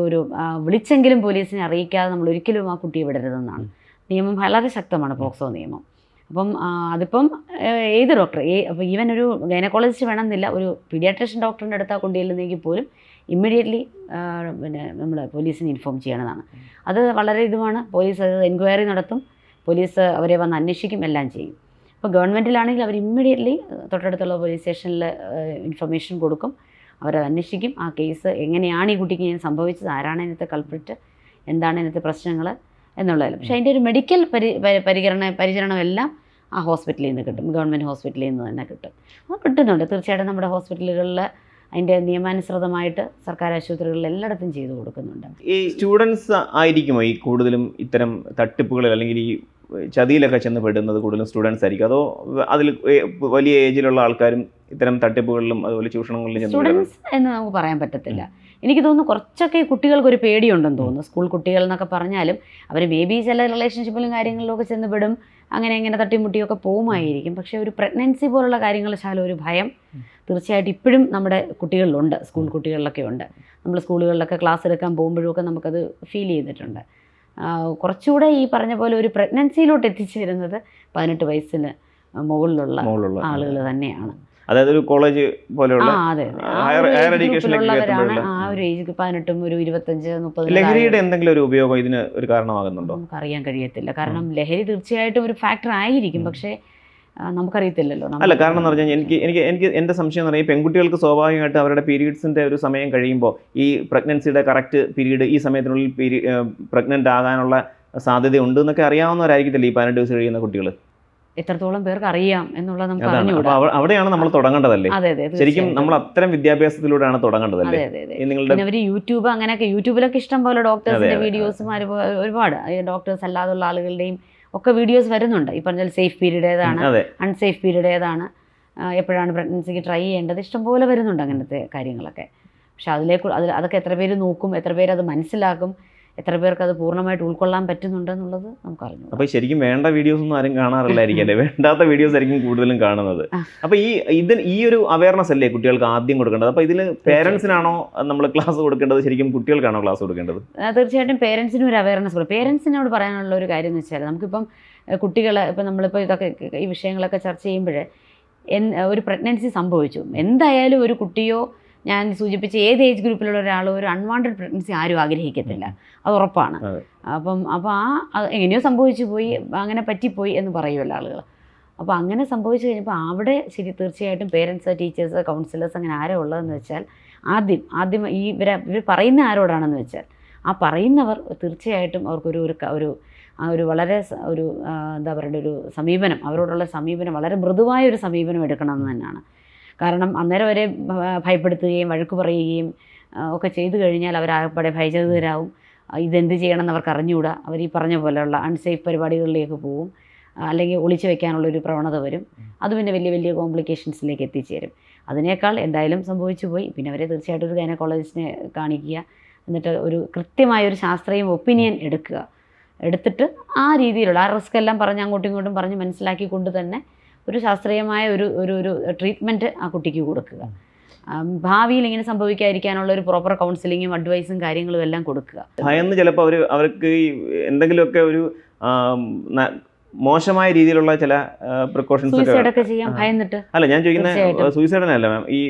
ഒരു വിളിച്ചെങ്കിലും പോലീസിനെ അറിയിക്കാതെ നമ്മൾ ഒരിക്കലും ആ കുട്ടിയെ വിടരുതെന്നാണ് നിയമം. വളരെ ശക്തമാണ് പോക്സോ നിയമം. അപ്പം അതിപ്പം ഏത് ഡോക്ടർ അപ്പോൾ ഈവൻ ഒരു ഗൈനക്കോളജിസ്റ്റ് വേണമെന്നില്ല, ഒരു പീഡിയാട്രീഷ്യൻ ഡോക്ടറിൻ്റെ അടുത്താൽ കൊണ്ടുചെല്ലുന്നെങ്കിൽ പോലും ഇമ്മീഡിയറ്റ്ലി പിന്നെ നമ്മൾ പോലീസിനെ ഇൻഫോം ചെയ്യണമെന്നാണ്. അത് വളരെ ഇതുമാണ്. പോലീസ് അത് എൻക്വയറി നടത്തും, പോലീസ് അവരെ വന്ന് അന്വേഷിക്കും, എല്ലാം ചെയ്യും. ഇപ്പോൾ ഗവൺമെൻറ്റിലാണെങ്കിൽ അവർ ഇമ്മീഡിയറ്റ്ലി തൊട്ടടുത്തുള്ള പോലീസ് സ്റ്റേഷനിൽ ഇൻഫർമേഷൻ കൊടുക്കും, അവരത് അന്വേഷിക്കും. ആ കേസ് എങ്ങനെയാണ് ഈ കുട്ടിക്ക് ഇങ്ങനെ സംഭവിച്ചത്, ആരാണ് ഇതിനകത്ത് കൾപ്രിറ്റ്, എന്താണ് ഇതിനകത്ത് പ്രശ്നങ്ങൾ എന്നുള്ളതിൽ. പക്ഷേ അതിൻ്റെ ഒരു മെഡിക്കൽ പരിചരണം എല്ലാം ആ ഹോസ്പിറ്റലിൽ നിന്ന് കിട്ടും, ഗവൺമെൻറ് ഹോസ്പിറ്റലിൽ നിന്ന് തന്നെ കിട്ടും. അത് കിട്ടുന്നുണ്ട് തീർച്ചയായിട്ടും. നമ്മുടെ ഹോസ്പിറ്റലുകളിൽ അതിൻ്റെ നിയമാനുസൃതമായിട്ട് സർക്കാർ ആശുപത്രികളിൽ എല്ലായിടത്തും ചെയ്തു കൊടുക്കുന്നുണ്ട്. ഈ സ്റ്റുഡൻസ് ആയിരിക്കുമോ ഈ കൂടുതലും ഇത്തരം തട്ടിപ്പുകളിൽ അല്ലെങ്കിൽ ഈ ചതിയിലൊക്കെ ചെന്ന് പെടുന്നത് കൂടുതലും സ്റ്റുഡൻസ് ആയിരിക്കും, അതോ അതിൽ വലിയ ഏജിലുള്ള ആൾക്കാരും ഇത്തരം തട്ടിപ്പുകളിലും അതുപോലെ ചൂഷണങ്ങളിലും? സ്റ്റുഡൻസ് എന്ന് നമുക്ക് പറയാൻ പറ്റത്തില്ല. എനിക്ക് തോന്നുന്നു കുറച്ചൊക്കെ കുട്ടികൾക്കൊരു പേടിയുണ്ടെന്ന് തോന്നുന്നു. സ്കൂൾ കുട്ടികൾ എന്നൊക്കെ പറഞ്ഞാലും അവർ മേ ബി ചില റിലേഷൻഷിപ്പിലും കാര്യങ്ങളിലൊക്കെ ചെന്ന് പെടും, അങ്ങനെ തട്ടിമുട്ടിയൊക്കെ പോകുമായിരിക്കും. പക്ഷേ ഒരു പ്രഗ്നൻസി പോലുള്ള കാര്യങ്ങൾ ശാലം ഒരു ഭയം തീർച്ചയായിട്ടും ഇപ്പോഴും നമ്മുടെ കുട്ടികളിലുണ്ട്, സ്കൂൾ കുട്ടികളിലൊക്കെ ഉണ്ട്. നമ്മൾ സ്കൂളുകളിലൊക്കെ ക്ലാസ് എടുക്കാൻ പോകുമ്പോഴൊക്കെ നമുക്കത് ഫീൽ ചെയ്തിട്ടുണ്ട്. കുറച്ചുകൂടെ ഈ പറഞ്ഞ പോലെ ഒരു പ്രഗ്നൻസിയിലോട്ട് എത്തിച്ചേരുന്നത് 18 വയസ്സിന് മുകളിലുള്ള ആളുകൾ തന്നെയാണ്. അതായത് ഒരു കോളേജ് പോലെയുള്ള ഹയർ എഡ്യൂക്കേഷനിലുള്ളവരാണ്. ആ ഒരു ഏജ് 18, ഒരു 25, 30. ലഹരിയുടെ എന്തെങ്കിലും ഒരു ഉപയോഗം ഇതിന് ഒരു കാരണമാകുന്നുണ്ടോ? നമുക്കറിയാൻ കഴിയത്തില്ല. കാരണം ലഹരി തീർച്ചയായിട്ടും ഒരു ഫാക്ടർ ആയിരിക്കും, പക്ഷേ നമുക്കറിയത്തില്ലല്ലോ. അല്ല, കാരണം എന്ന് പറഞ്ഞാൽ എനിക്ക് എൻ്റെ സംശയം എന്ന് പറഞ്ഞാൽ ഈ പെൺകുട്ടികൾക്ക് സ്വാഭാവികമായിട്ട് അവരുടെ പീരീഡ്സിൻ്റെ ഒരു സമയം കഴിയുമ്പോൾ ഈ പ്രഗ്നൻസിയുടെ കറക്റ്റ് പീരീഡ് ഈ സമയത്തിനുള്ളിൽ പ്രഗ്നൻ്റ് ആകാനുള്ള സാധ്യതയുണ്ട് എന്നൊക്കെ അറിയാവുന്നവരായിരിക്കത്തില്ല ഈ 18 വയസ്സ് കഴിയുന്ന കുട്ടികൾ. എത്രത്തോളം പേർക്ക് അറിയാം എന്നുള്ളത് നമുക്ക് അറിഞ്ഞുകൂടാ. അവിടെയാണ് നമ്മൾ തുടങ്ങേണ്ടതല്ലേ? ശരിക്കും നമ്മൾ അത്തരം വിദ്യാഭ്യാസത്തിലൂടെയാണ് തുടങ്ങേണ്ടതല്ലേ? പിന്നെ അവർ യൂട്യൂബ് അങ്ങനെയൊക്കെ, യൂട്യൂബിലൊക്കെ ഇഷ്ടം പോലെ ഡോക്ടേഴ്സിന്റെ വീഡിയോസും ഒരുപാട് ഡോക്ടേഴ്സ് അല്ലാതുള്ള ആളുകളുടെയും ഒക്കെ വീഡിയോസ് വരുന്നുണ്ട്. ഈ പറഞ്ഞാൽ സേഫ് പീരീഡ് ഏതാണ്, അൺസേഫ് പീരീഡ് ഏതാണ്, എപ്പോഴാണ് പ്രഗ്നൻസിക്ക് ട്രൈ ചെയ്യേണ്ടത്, ഇഷ്ടംപോലെ വരുന്നുണ്ട് അങ്ങനത്തെ കാര്യങ്ങളൊക്കെ. പക്ഷെ അതൊക്കെ എത്ര പേര് നോക്കും, എത്ര പേര് അത് മനസ്സിലാക്കും, എത്ര പേർക്ക് അത് പൂർണ്ണമായിട്ട് ഉൾക്കൊള്ളാൻ പറ്റുന്നുണ്ടെന്നുള്ളത് നമുക്കറിഞ്ഞു. അപ്പോൾ ശരിക്കും വേണ്ട വീഡിയോസ് ഒന്നും ആരും കാണാറില്ലായിരിക്കും അല്ലേ? വേണ്ടാത്ത വീഡിയോസ് ആയിരിക്കും കൂടുതലും കാണുന്നത്. അപ്പോൾ ഈ ഒരു അവയർനെസ് അല്ലേ കുട്ടികൾക്ക് ആദ്യം കൊടുക്കേണ്ടത്? അപ്പോൾ ഇതിൽ പേരൻസിനാണോ നമ്മൾ ക്ലാസ് കൊടുക്കേണ്ടത്, ശരിക്കും കുട്ടികൾക്കാണോ ക്ലാസ് കൊടുക്കേണ്ടത്? തീർച്ചയായിട്ടും പേരൻസിനും ഒരു അവയർനെസ് കൊടുക്കും. പേരൻസിനോട് പറയാനുള്ള ഒരു കാര്യം എന്ന് വെച്ചാൽ, നമുക്കിപ്പം കുട്ടികളെ ഇപ്പം നമ്മളിപ്പോൾ ഇതൊക്കെ ഈ വിഷയങ്ങളൊക്കെ ചർച്ച ചെയ്യുമ്പോൾ ഒരു പ്രഗ്നൻസി സംഭവിച്ചു, എന്തായാലും ഒരു കുട്ടിയോ ഞാൻ സൂചിപ്പിച്ച ഏത് ഏജ് ഗ്രൂപ്പിലുള്ള ഒരാളോ ഒരു അൺവാണ്ടഡ് പ്രഗ്നൻസി ആരും ആഗ്രഹിക്കത്തില്ല, അത് ഉറപ്പാണ്. അപ്പോൾ എങ്ങനെയോ സംഭവിച്ചു പോയി, അങ്ങനെ പറ്റിപ്പോയി എന്ന് പറയുമല്ലോ ആളുകൾ. അപ്പോൾ അങ്ങനെ സംഭവിച്ചു കഴിഞ്ഞപ്പോൾ അവിടെ തീർച്ചയായിട്ടും പേരൻസ്, ടീച്ചേഴ്സ്, കൗൺസിലേഴ്സ് അങ്ങനെ ആരോ ഉള്ളതെന്ന് വെച്ചാൽ ആദ്യം ഇവർ പറയുന്ന ആരോടാണെന്ന് വെച്ചാൽ ആ പറയുന്നവർ തീർച്ചയായിട്ടും അവർക്കൊരു വളരെ എന്താ പറയുക ഒരു സമീപനം, അവരോടുള്ള സമീപനം വളരെ മൃദുവായ ഒരു സമീപനം എടുക്കണമെന്ന് തന്നെയാണ്. കാരണം അന്നേരം വരെ ഭയപ്പെടുത്തുകയും വഴക്ക് പറയുകയും ഒക്കെ ചെയ്തു കഴിഞ്ഞാൽ അവരാകപ്പാടെ ഭയചകിതരാകും. ഇതെന്ത് ചെയ്യണമെന്ന് അവർക്ക് അറിഞ്ഞുകൂടാ. അവർ ഈ പറഞ്ഞ പോലെയുള്ള അൺസേഫ് പരിപാടികളിലേക്ക് പോവും, അല്ലെങ്കിൽ ഒളിച്ചു വെക്കാനുള്ളൊരു പ്രവണത വരും. അത് പിന്നെ വലിയ വലിയ കോംപ്ലിക്കേഷൻസിലേക്ക് എത്തിച്ചേരും. അതിനേക്കാൾ എന്തായാലും സംഭവിച്ചു പോയി, പിന്നെ അവരെ തീർച്ചയായിട്ടും ഒരു ഗൈനക്കോളജിസ്റ്റിനെ കാണിക്കുക, എന്നിട്ട് ഒരു കൃത്യമായൊരു ശാസ്ത്രീയ ഒപ്പീനിയൻ എടുത്തിട്ട് ആ രീതിയിലുള്ള ആ റിസ്ക് എല്ലാം പറഞ്ഞ് അങ്ങോട്ടും ഇങ്ങോട്ടും പറഞ്ഞ് മനസ്സിലാക്കിക്കൊണ്ട് തന്നെ ഒരു ശാസ്ത്രീയമായ ഒരു ട്രീറ്റ്മെൻറ്റ് ആ കുട്ടിക്ക് കൊടുക്കുക. ഭാവിയിൽ ഇങ്ങനെ സംഭവിക്കാതിരിക്കാനുള്ള ഒരു പ്രോപ്പർ കൗൺസിലിങ്ങും അഡ്വൈസും കാര്യങ്ങളും എല്ലാം കൊടുക്കുക. ഭയന്ന് ചിലപ്പോൾ അവർക്ക് ഈ എന്തെങ്കിലുമൊക്കെ ഒരു മോശമായ രീതിയിലുള്ള ചില പ്രിക്കോഷൻസ് സൂയിസൈഡൊക്കെ ചെയ്യാൻ ഭയന്നിട്ട്. അല്ല, ഞാൻ ചോദിക്കുന്നത് സൂയിസൈഡിനല്ല മാം. ഈ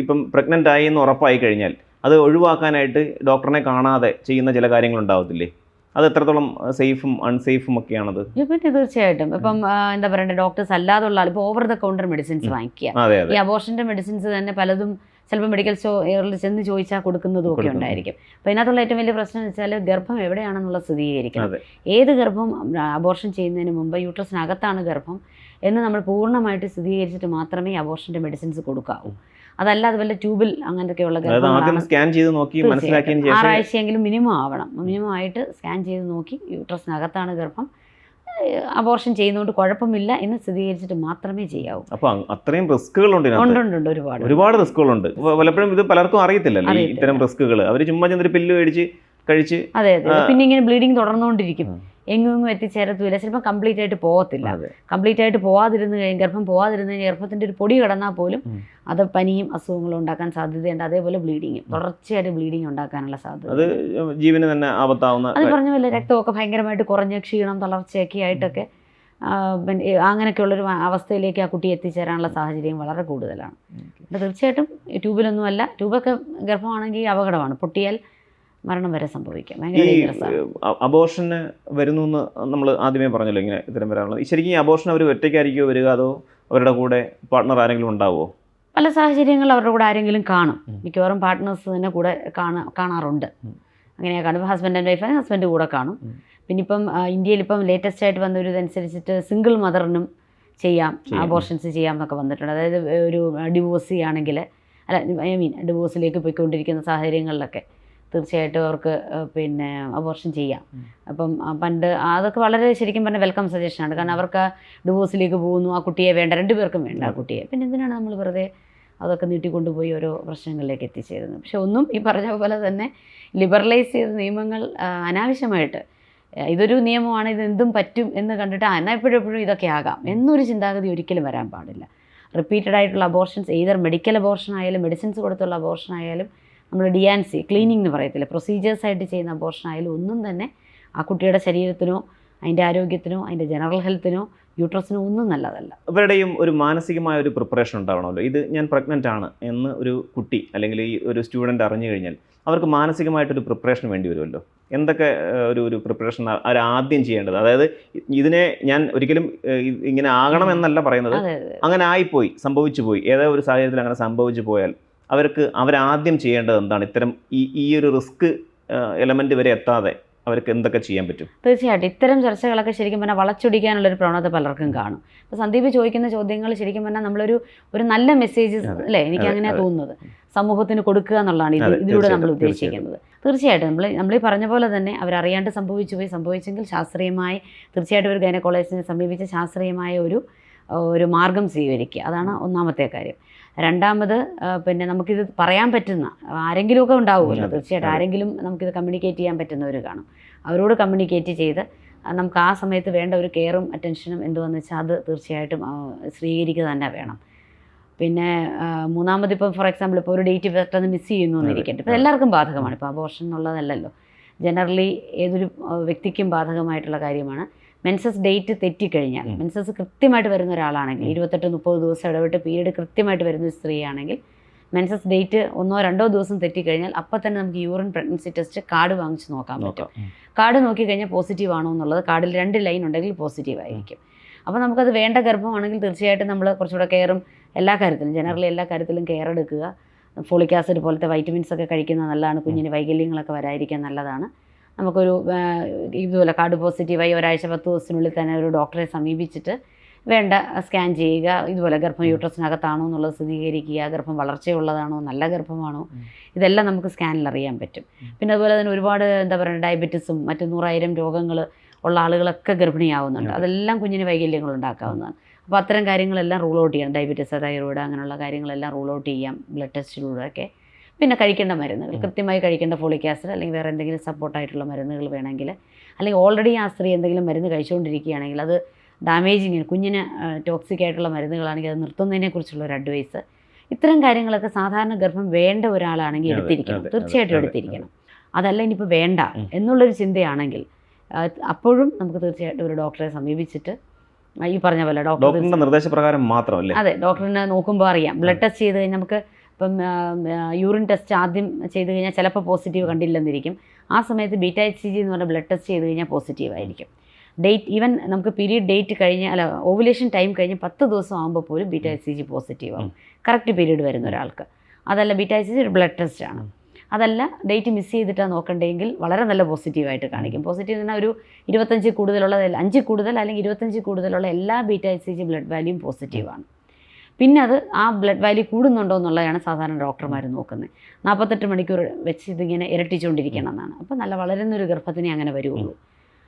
ഇപ്പം പ്രഗ്നൻ്റ് ആയി എന്ന് ഉറപ്പായി കഴിഞ്ഞാൽ അത് ഒഴിവാക്കാനായിട്ട് ഡോക്ടറിനെ കാണാതെ ചെയ്യുന്ന ചില കാര്യങ്ങളുണ്ടാവത്തില്ലേ? അത് എത്രത്തോളം സേഫും അൺസേഫും ഒക്കെയാണത്? പിന്നെ തീർച്ചയായിട്ടും ഇപ്പം എന്താ പറയണ്ടേ, ഡോക്ടേഴ്സ് അല്ലാതുള്ള ഇപ്പോൾ ഓവർ ദ കൗണ്ടർ മെഡിസിൻസ് വാങ്ങിക്കുക. ഈ അബോർഷൻ്റെ മെഡിസിൻസ് തന്നെ പലതും ചിലപ്പോൾ മെഡിക്കൽ സ്റ്റോറിൽ ചെന്ന് ചോദിച്ചാൽ കൊടുക്കുന്നതും ഒക്കെ ഉണ്ടായിരിക്കും. അപ്പോൾ ഇതിനകത്തുള്ള ഏറ്റവും വലിയ പ്രശ്നം എന്ന് വെച്ചാൽ ഗർഭം എവിടെയാണെന്നുള്ള സ്ഥിരീകരിക്കണം. ഏത് ഗർഭം അബോർഷൻ ചെയ്യുന്നതിന് മുമ്പ് യൂട്രസിനകത്താണ് ഗർഭം എന്ന് നമ്മൾ പൂർണ്ണമായിട്ട് സ്ഥിരീകരിച്ചിട്ട് മാത്രമേ അബോർഷൻ്റെ മെഡിസിൻസ് കൊടുക്കാവൂ. അതല്ലാതെ വല്ല ട്യൂബിൽ അങ്ങനത്തെയൊക്കെയുള്ള ഗർഭം 6 ആഴ്ചയെങ്കിലും മിനിമം ആവണം. മിനിമം ആയിട്ട് സ്കാൻ ചെയ്ത് നോക്കി യൂട്രസിനകത്താണ് ഗർഭം, അബോർഷൻ ചെയ്യുന്നതുകൊണ്ട് കുഴപ്പമില്ല എന്ന് സ്ഥിരീകരിച്ചിട്ട് മാത്രമേ ചെയ്യാവൂ. അപ്പോൾ അത്രയും റിസ്കുകളുണ്ട്. ഉണ്ട്, ഒരുപാട് റിസ്കുകളുണ്ട്. പലപ്പോഴും ഇത് പലർക്കും അറിയത്തില്ലല്ലോ ഇത്തരം റിസ്കുകൾ. അവർ ചുമ്മാ ചെന്നൊരു പില്ല് മേടിച്ച് കഴിച്ച്. അതെ, പിന്നെ ഇങ്ങനെ ബ്ലീഡിങ് തുടർന്നുകൊണ്ടിരിക്കും, എങ്ങും എത്തിച്ചേരത്തുമില്ല, ചിലപ്പോൾ കംപ്ലീറ്റ് ആയിട്ട് പോകത്തില്ല. കംപ്ലീറ്റ് ആയിട്ട് പോവാതിരുന്ന് കഴിഞ്ഞ് ഗർഭം പോവാതിരുന്ന് കഴിഞ്ഞാൽ ഗർഭത്തിൻ്റെ ഒരു പൊടി കിടന്നാൽ പോലും അത് പനിയും അസുഖങ്ങളും ഉണ്ടാക്കാൻ സാധ്യതയുണ്ട്. അതേപോലെ ബ്ലീഡിങ്, തുടർച്ചയായിട്ട് ബ്ലീഡിങ് ഉണ്ടാക്കാനുള്ള സാധ്യത, അത് ജീവന് തന്നെ ആപത്താവുന്ന. അത് പറഞ്ഞ പോലെ രക്തമൊക്കെ ഭയങ്കരമായിട്ട് കുറഞ്ഞ് ക്ഷീണം തളർച്ചയൊക്കെ ആയിട്ടൊക്കെ അങ്ങനെയൊക്കെയുള്ളൊരു അവസ്ഥയിലേക്ക് ആ കുട്ടി എത്തിച്ചേരാനുള്ള സാഹചര്യം വളരെ കൂടുതലാണ്. തീർച്ചയായിട്ടും ട്യൂബിലൊന്നുമല്ല, ട്യൂബൊക്കെ ഗർഭമാണെങ്കിൽ അപകടമാണ്, പൊട്ടിയാൽ മരണം വരെ സംഭവിക്കാം. അബോർഷന് വരുന്നു എന്ന് നമ്മൾ ആദ്യമേ പറഞ്ഞല്ലോ, ഇങ്ങനെ ഇത്തരം വരാനുള്ളത്. ശരിക്കും ഈ അബോർഷൻ അവർ ഒറ്റയ്ക്കായിരിക്കുമോ വരിക, അതോ അവരുടെ കൂടെ പാർട്ട്ണർ ആരെങ്കിലും ഉണ്ടാവുമോ? പല സാഹചര്യങ്ങളിൽ അവരുടെ കൂടെ ആരെങ്കിലും കാണും. മിക്കവാറും പാർട്ട്നേഴ്സ് തന്നെ കൂടെ കാണാറുണ്ട്. അങ്ങനെയാണ് കാണും. ഹസ്ബൻഡ് ആൻഡ് വൈഫ്, ഹസ്ബൻഡ് കൂടെ കാണും. പിന്നെ ഇപ്പം ഇന്ത്യയിൽ ഇപ്പം ലേറ്റസ്റ്റ് ആയിട്ട് വന്ന ഒരു ഇതനുസരിച്ചിട്ട് സിംഗിൾ മദറിനും അബോർഷൻസ് ചെയ്യാം എന്നൊക്കെ വന്നിട്ടുണ്ട്. അതായത് ഒരു ഡിവോഴ്സി ആണെങ്കിൽ, ഡിവോഴ്സിലേക്ക് പോയിക്കൊണ്ടിരിക്കുന്ന സാഹചര്യങ്ങളിലൊക്കെ തീർച്ചയായിട്ടും അവർക്ക് പിന്നെ അബോർഷൻ ചെയ്യാം. അപ്പം പണ്ട് അതൊക്കെ വളരെ ശരിക്കും പറഞ്ഞാൽ വെൽക്കം സജഷനാണ്. കാരണം അവർക്ക് ഡിവോഴ്സിലേക്ക് പോകുന്നു, ആ കുട്ടിയെ വേണ്ട, രണ്ടുപേർക്കും വേണ്ട ആ കുട്ടിയെ. പിന്നെ എന്തിനാണ് നമ്മൾ വെറുതെ അതൊക്കെ നീട്ടിക്കൊണ്ടുപോയി ഓരോ പ്രശ്നങ്ങളിലേക്ക് എത്തിച്ചേരുന്നത്? പക്ഷെ ഒന്നും ഈ പറഞ്ഞ പോലെ തന്നെ ലിബറലൈസ് ചെയ്ത നിയമങ്ങൾ അനാവശ്യമായിട്ട്, ഇതൊരു നിയമമാണ്, ഇത് എന്തും പറ്റും എന്ന് കണ്ടിട്ട് എന്നാൽ എപ്പോഴും ഇതൊക്കെ ആകാം എന്നൊരു ചിന്താഗതി ഒരിക്കലും വരാൻ പാടില്ല. റിപ്പീറ്റഡ് ആയിട്ടുള്ള അബോർഷൻസ്, ഏതർ മെഡിക്കൽ അബോർഷൻ ആയാലും മെഡിസിൻസ് കൊടുത്തുള്ള അബോർഷൻ ആയാലും, നമ്മൾ DNC ക്ലീനിങ് എന്ന് പറയത്തില്ല, പ്രൊസീജിയേഴ്സായിട്ട് ചെയ്യുന്ന അബോർഷൻ ആയാലും ഒന്നും തന്നെ ആ കുട്ടിയുടെ ശരീരത്തിനോ അതിൻ്റെ ആരോഗ്യത്തിനോ അതിൻ്റെ ജനറൽ ഹെൽത്തിനോ യൂട്രസിനോ ഒന്നും നല്ലതല്ല. ഇവരുടെയും ഒരു മാനസികമായ ഒരു പ്രിപ്പറേഷൻ ഉണ്ടാവണമല്ലോ. ഇത് ഞാൻ പ്രഗ്നൻ്റ് ആണ് എന്ന് ഒരു കുട്ടി അല്ലെങ്കിൽ ഈ ഒരു സ്റ്റുഡൻറ്റ് അറിഞ്ഞു കഴിഞ്ഞാൽ അവർക്ക് മാനസികമായിട്ടൊരു പ്രിപ്പറേഷൻ വേണ്ടി വരുമല്ലോ. എന്തൊക്കെ ഒരു പ്രിപ്പറേഷൻ അവർ ആദ്യം ചെയ്യേണ്ടത്? അതായത് ഇതിനെ ഞാൻ ഒരിക്കലും ഇങ്ങനെ ആകണമെന്നല്ല പറയുന്നത്, അങ്ങനെ ആയിപ്പോയി, സംഭവിച്ചു പോയി, ഏതോ ഒരു സാഹചര്യത്തിൽ അങ്ങനെ സംഭവിച്ചു പോയാൽ അവരാദ്യം ചെയ്യേണ്ടത് എന്താണ്? ഇത്തരം ഈ ഒരു റിസ്ക് എലമെൻ്റ് വരെ എത്താതെ അവർക്ക് എന്തൊക്കെ ചെയ്യാൻ പറ്റും? തീർച്ചയായിട്ടും ഇത്തരം ചർച്ചകളൊക്കെ ശരിക്കും പറഞ്ഞാൽ വളച്ചൊടിക്കാനുള്ളൊരു പ്രവണത പലർക്കും കാണും. അപ്പോൾ സന്ദീപ് ചോദിക്കുന്ന ചോദ്യങ്ങൾ ശരിക്കും പറഞ്ഞാൽ നമ്മളൊരു നല്ല മെസ്സേജ് അല്ലേ, എനിക്ക് അങ്ങനെയാണ് തോന്നുന്നത്, സമൂഹത്തിന് കൊടുക്കുക എന്നുള്ളതാണ് ഇതിലൂടെ നമ്മൾ ഉദ്ദേശിക്കുന്നത്. തീർച്ചയായിട്ടും നമ്മൾ ഈ പറഞ്ഞ പോലെ തന്നെ അവരറിയാണ്ട് സംഭവിച്ചെങ്കിൽ ശാസ്ത്രീയമായി തീർച്ചയായിട്ടും ഒരു ഗൈനക്കോളജിസ്റ്റിനെ സമീപിച്ച് ശാസ്ത്രീയമായ ഒരു മാർഗം സ്വീകരിക്കുക. അതാണ് ഒന്നാമത്തെ കാര്യം. രണ്ടാമത് പിന്നെ നമുക്കിത് പറയാൻ പറ്റുന്ന ആരെങ്കിലുമൊക്കെ ഉണ്ടാവുമല്ലോ, തീർച്ചയായിട്ടും ആരെങ്കിലും നമുക്കിത് കമ്മ്യൂണിക്കേറ്റ് ചെയ്യാൻ പറ്റുന്നവർ കാണും. അവരോട് കമ്മ്യൂണിക്കേറ്റ് ചെയ്ത് നമുക്ക് ആ സമയത്ത് വേണ്ട ഒരു കെയറും അറ്റൻഷനും എന്തുവെന്ന് വെച്ചാൽ അത് തീർച്ചയായിട്ടും സ്വീകരിക്കുക തന്നെ വേണം. പിന്നെ മൂന്നാമത് ഫോർ എക്സാമ്പിൾ ഇപ്പോൾ ഒരു ഡേറ്റ് പെട്ടെന്ന് മിസ് ചെയ്യുന്നു എന്നിരിക്കട്ടെ, ഇപ്പോൾ എല്ലാവർക്കും ബാധകമാണ്. ഇപ്പോൾ അബോർഷൻ എന്നുള്ളതല്ലല്ലോ, ജനറലി ഏതൊരു വ്യക്തിക്കും ബാധകമായിട്ടുള്ള കാര്യമാണ്. മെൻസസ് ഡേറ്റ് തെറ്റിക്കഴിഞ്ഞാൽ, മെൻസസ് കൃത്യമായിട്ട് വരുന്ന ഒരാളാണെങ്കിൽ, 28-30 ദിവസം ഇടവിട്ട് പീരീഡ് കൃത്യമായിട്ട് വരുന്ന ഒരു സ്ത്രീയാണെങ്കിൽ, മെൻസസ് ഡേറ്റ് 1-2 ദിവസം തെറ്റിക്കഴിഞ്ഞാൽ അപ്പം തന്നെ നമുക്ക് യൂറിൻ പ്രഗ്നൻസി ടെസ്റ്റ് കാർഡ് വാങ്ങിച്ച് നോക്കാൻ പറ്റും. കാർഡ് നോക്കിക്കഴിഞ്ഞാൽ പോസിറ്റീവ് ആണോ എന്നുള്ളത്, കാർഡിൽ 2 ലൈൻ ഉണ്ടെങ്കിൽ പോസിറ്റീവ് ആയിരിക്കും. അപ്പോൾ നമുക്കത് വേണ്ട ഗർഭമാണെങ്കിൽ തീർച്ചയായിട്ടും നമ്മൾ കുറച്ചുകൂടെ കെയറും എല്ലാ കാര്യത്തിലും, ജനറലി എല്ലാ കാര്യത്തിലും കെയർ എടുക്കുക. ഫോളിക് ആസിഡ് പോലത്തെ വൈറ്റമിൻസ് ഒക്കെ കഴിക്കുന്നത് നല്ലതാണ്, കുഞ്ഞിന് വൈകല്യങ്ങളൊക്കെ വരാതിരിക്കാൻ നല്ലതാണ്. നമുക്കൊരു ഇതുപോലെ കാർഡ് പോസിറ്റീവായി ഒരാഴ്ച 10 ദിവസത്തിനുള്ളിൽ തന്നെ ഒരു ഡോക്ടറെ സമീപിച്ചിട്ട് വേണ്ട സ്കാൻ ചെയ്യുക, ഇതുപോലെ ഗർഭം യൂട്രസിനകത്താണോ എന്നുള്ളത് സ്ഥിരീകരിക്കുക, ഗർഭം വളർച്ചയുള്ളതാണോ, നല്ല ഗർഭമാണോ, ഇതെല്ലാം നമുക്ക് സ്കാനിൽ അറിയാൻ പറ്റും. പിന്നെ അതുപോലെ തന്നെ ഒരുപാട് എന്താ പറയുക ഡയബറ്റിസും മറ്റ് 100,000 രോഗങ്ങൾ ഉള്ള ആളുകളൊക്കെ ഗർഭിണിയാവുന്നുണ്ട്. അതെല്ലാം കുഞ്ഞിന് വൈകല്യങ്ങൾ ഉണ്ടാക്കാവുന്നതാണ്. അപ്പോൾ അത്തരം കാര്യങ്ങളെല്ലാം റൂൾ ഔട്ട് ചെയ്യാം. ഡയബറ്റിസ്, തൈറോയിഡ് അങ്ങനെയുള്ള കാര്യങ്ങളെല്ലാം റൂൾ ഔട്ട് ചെയ്യാം ബ്ലഡ് ടെസ്റ്റിലൂടെയൊക്കെ. പിന്നെ കഴിക്കേണ്ട മരുന്നുകൾ കൃത്യമായി കഴിക്കേണ്ട, ഫോളിക് ആസിഡ് അല്ലെങ്കിൽ വേറെ എന്തെങ്കിലും സപ്പോർട്ടായിട്ടുള്ള മരുന്നുകൾ വേണമെങ്കിൽ, അല്ലെങ്കിൽ ഓൾറെഡി ആ സ്ത്രീ എന്തെങ്കിലും മരുന്ന് കഴിച്ചുകൊണ്ടിരിക്കുകയാണെങ്കിൽ അത് ഡാമേജിങ് കുഞ്ഞിന് ടോക്സിക് ആയിട്ടുള്ള മരുന്നുകളാണെങ്കിൽ അത് നിർത്തുന്നതിനെക്കുറിച്ചുള്ള ഒരു അഡ്വൈസ്. ഇത്തരം കാര്യങ്ങളൊക്കെ സാധാരണ ഗർഭം വേണ്ട ഒരാളാണെങ്കിൽ എടുത്തിരിക്കണം, തീർച്ചയായിട്ടും എടുത്തിരിക്കണം. അതല്ല ഇനിയിപ്പോൾ വേണ്ട എന്നുള്ളൊരു ചിന്തയാണെങ്കിൽ അപ്പോഴും നമുക്ക് തീർച്ചയായിട്ടും ഒരു ഡോക്ടറെ സമീപിച്ചിട്ട് ഈ പറഞ്ഞ പോലെ ഡോക്ടറിന്റെ നിർദ്ദേശപ്രകാരം മാത്രമല്ലേ? അതെ, ഡോക്ടറിനെ നോക്കുമ്പോൾ അറിയാം. ബ്ലഡ് ടെസ്റ്റ് ചെയ്ത് കഴിഞ്ഞാൽ നമുക്ക് ഇപ്പം യൂറിൻ ടെസ്റ്റ് ആദ്യം ചെയ്ത് കഴിഞ്ഞാൽ ചിലപ്പോൾ പോസിറ്റീവ് കണ്ടില്ലെന്നിരിക്കും. ആ സമയത്ത് β-HCG എന്ന് പറഞ്ഞ ബ്ലഡ് ടെസ്റ്റ് ചെയ്ത് കഴിഞ്ഞാൽ പോസിറ്റീവ് ആയിരിക്കും. ഡേറ്റ് ഈവൻ നമുക്ക് പീരീഡ് ഡേറ്റ് കഴിഞ്ഞ് ഓവുലേഷൻ ടൈം കഴിഞ്ഞ് 10 ദിവസം ആകുമ്പോൾ പോലും β-HCG പോസിറ്റീവ് ആകും, കറക്റ്റ് പീരീഡ് വരുന്ന ഒരാൾക്ക്. അതല്ല β-HCG ഒരു ബ്ലഡ് ടെസ്റ്റാണ്. അതല്ല ഡേറ്റ് മിസ് ചെയ്തിട്ടാണ് നോക്കണ്ടെങ്കിൽ വളരെ നല്ല പോസിറ്റീവായിട്ട് കാണിക്കും. പോസിറ്റീവ് എന്ന് പറഞ്ഞാൽ ഒരു 25 കൂടുതലുള്ള 5 കൂടുതൽ അല്ലെങ്കിൽ 25 കൂടുതലുള്ള എല്ലാ β-HCG ബ്ലഡ് വാല്യൂയും പോസിറ്റീവാണ്. പിന്നെ അത് ആ ബ്ലഡ് വാല്യൂ കൂടുന്നുണ്ടോ എന്നുള്ളതാണ് സാധാരണ ഡോക്ടർമാർ നോക്കുന്നത്. 48 മണിക്കൂർ വെച്ച് ഇതിങ്ങനെ ഇരട്ടിച്ചുകൊണ്ടിരിക്കണം എന്നാണ്. അപ്പോൾ നല്ല വളരുന്നൊരു ഗർഭത്തിനെ അങ്ങനെ വരുള്ളൂ.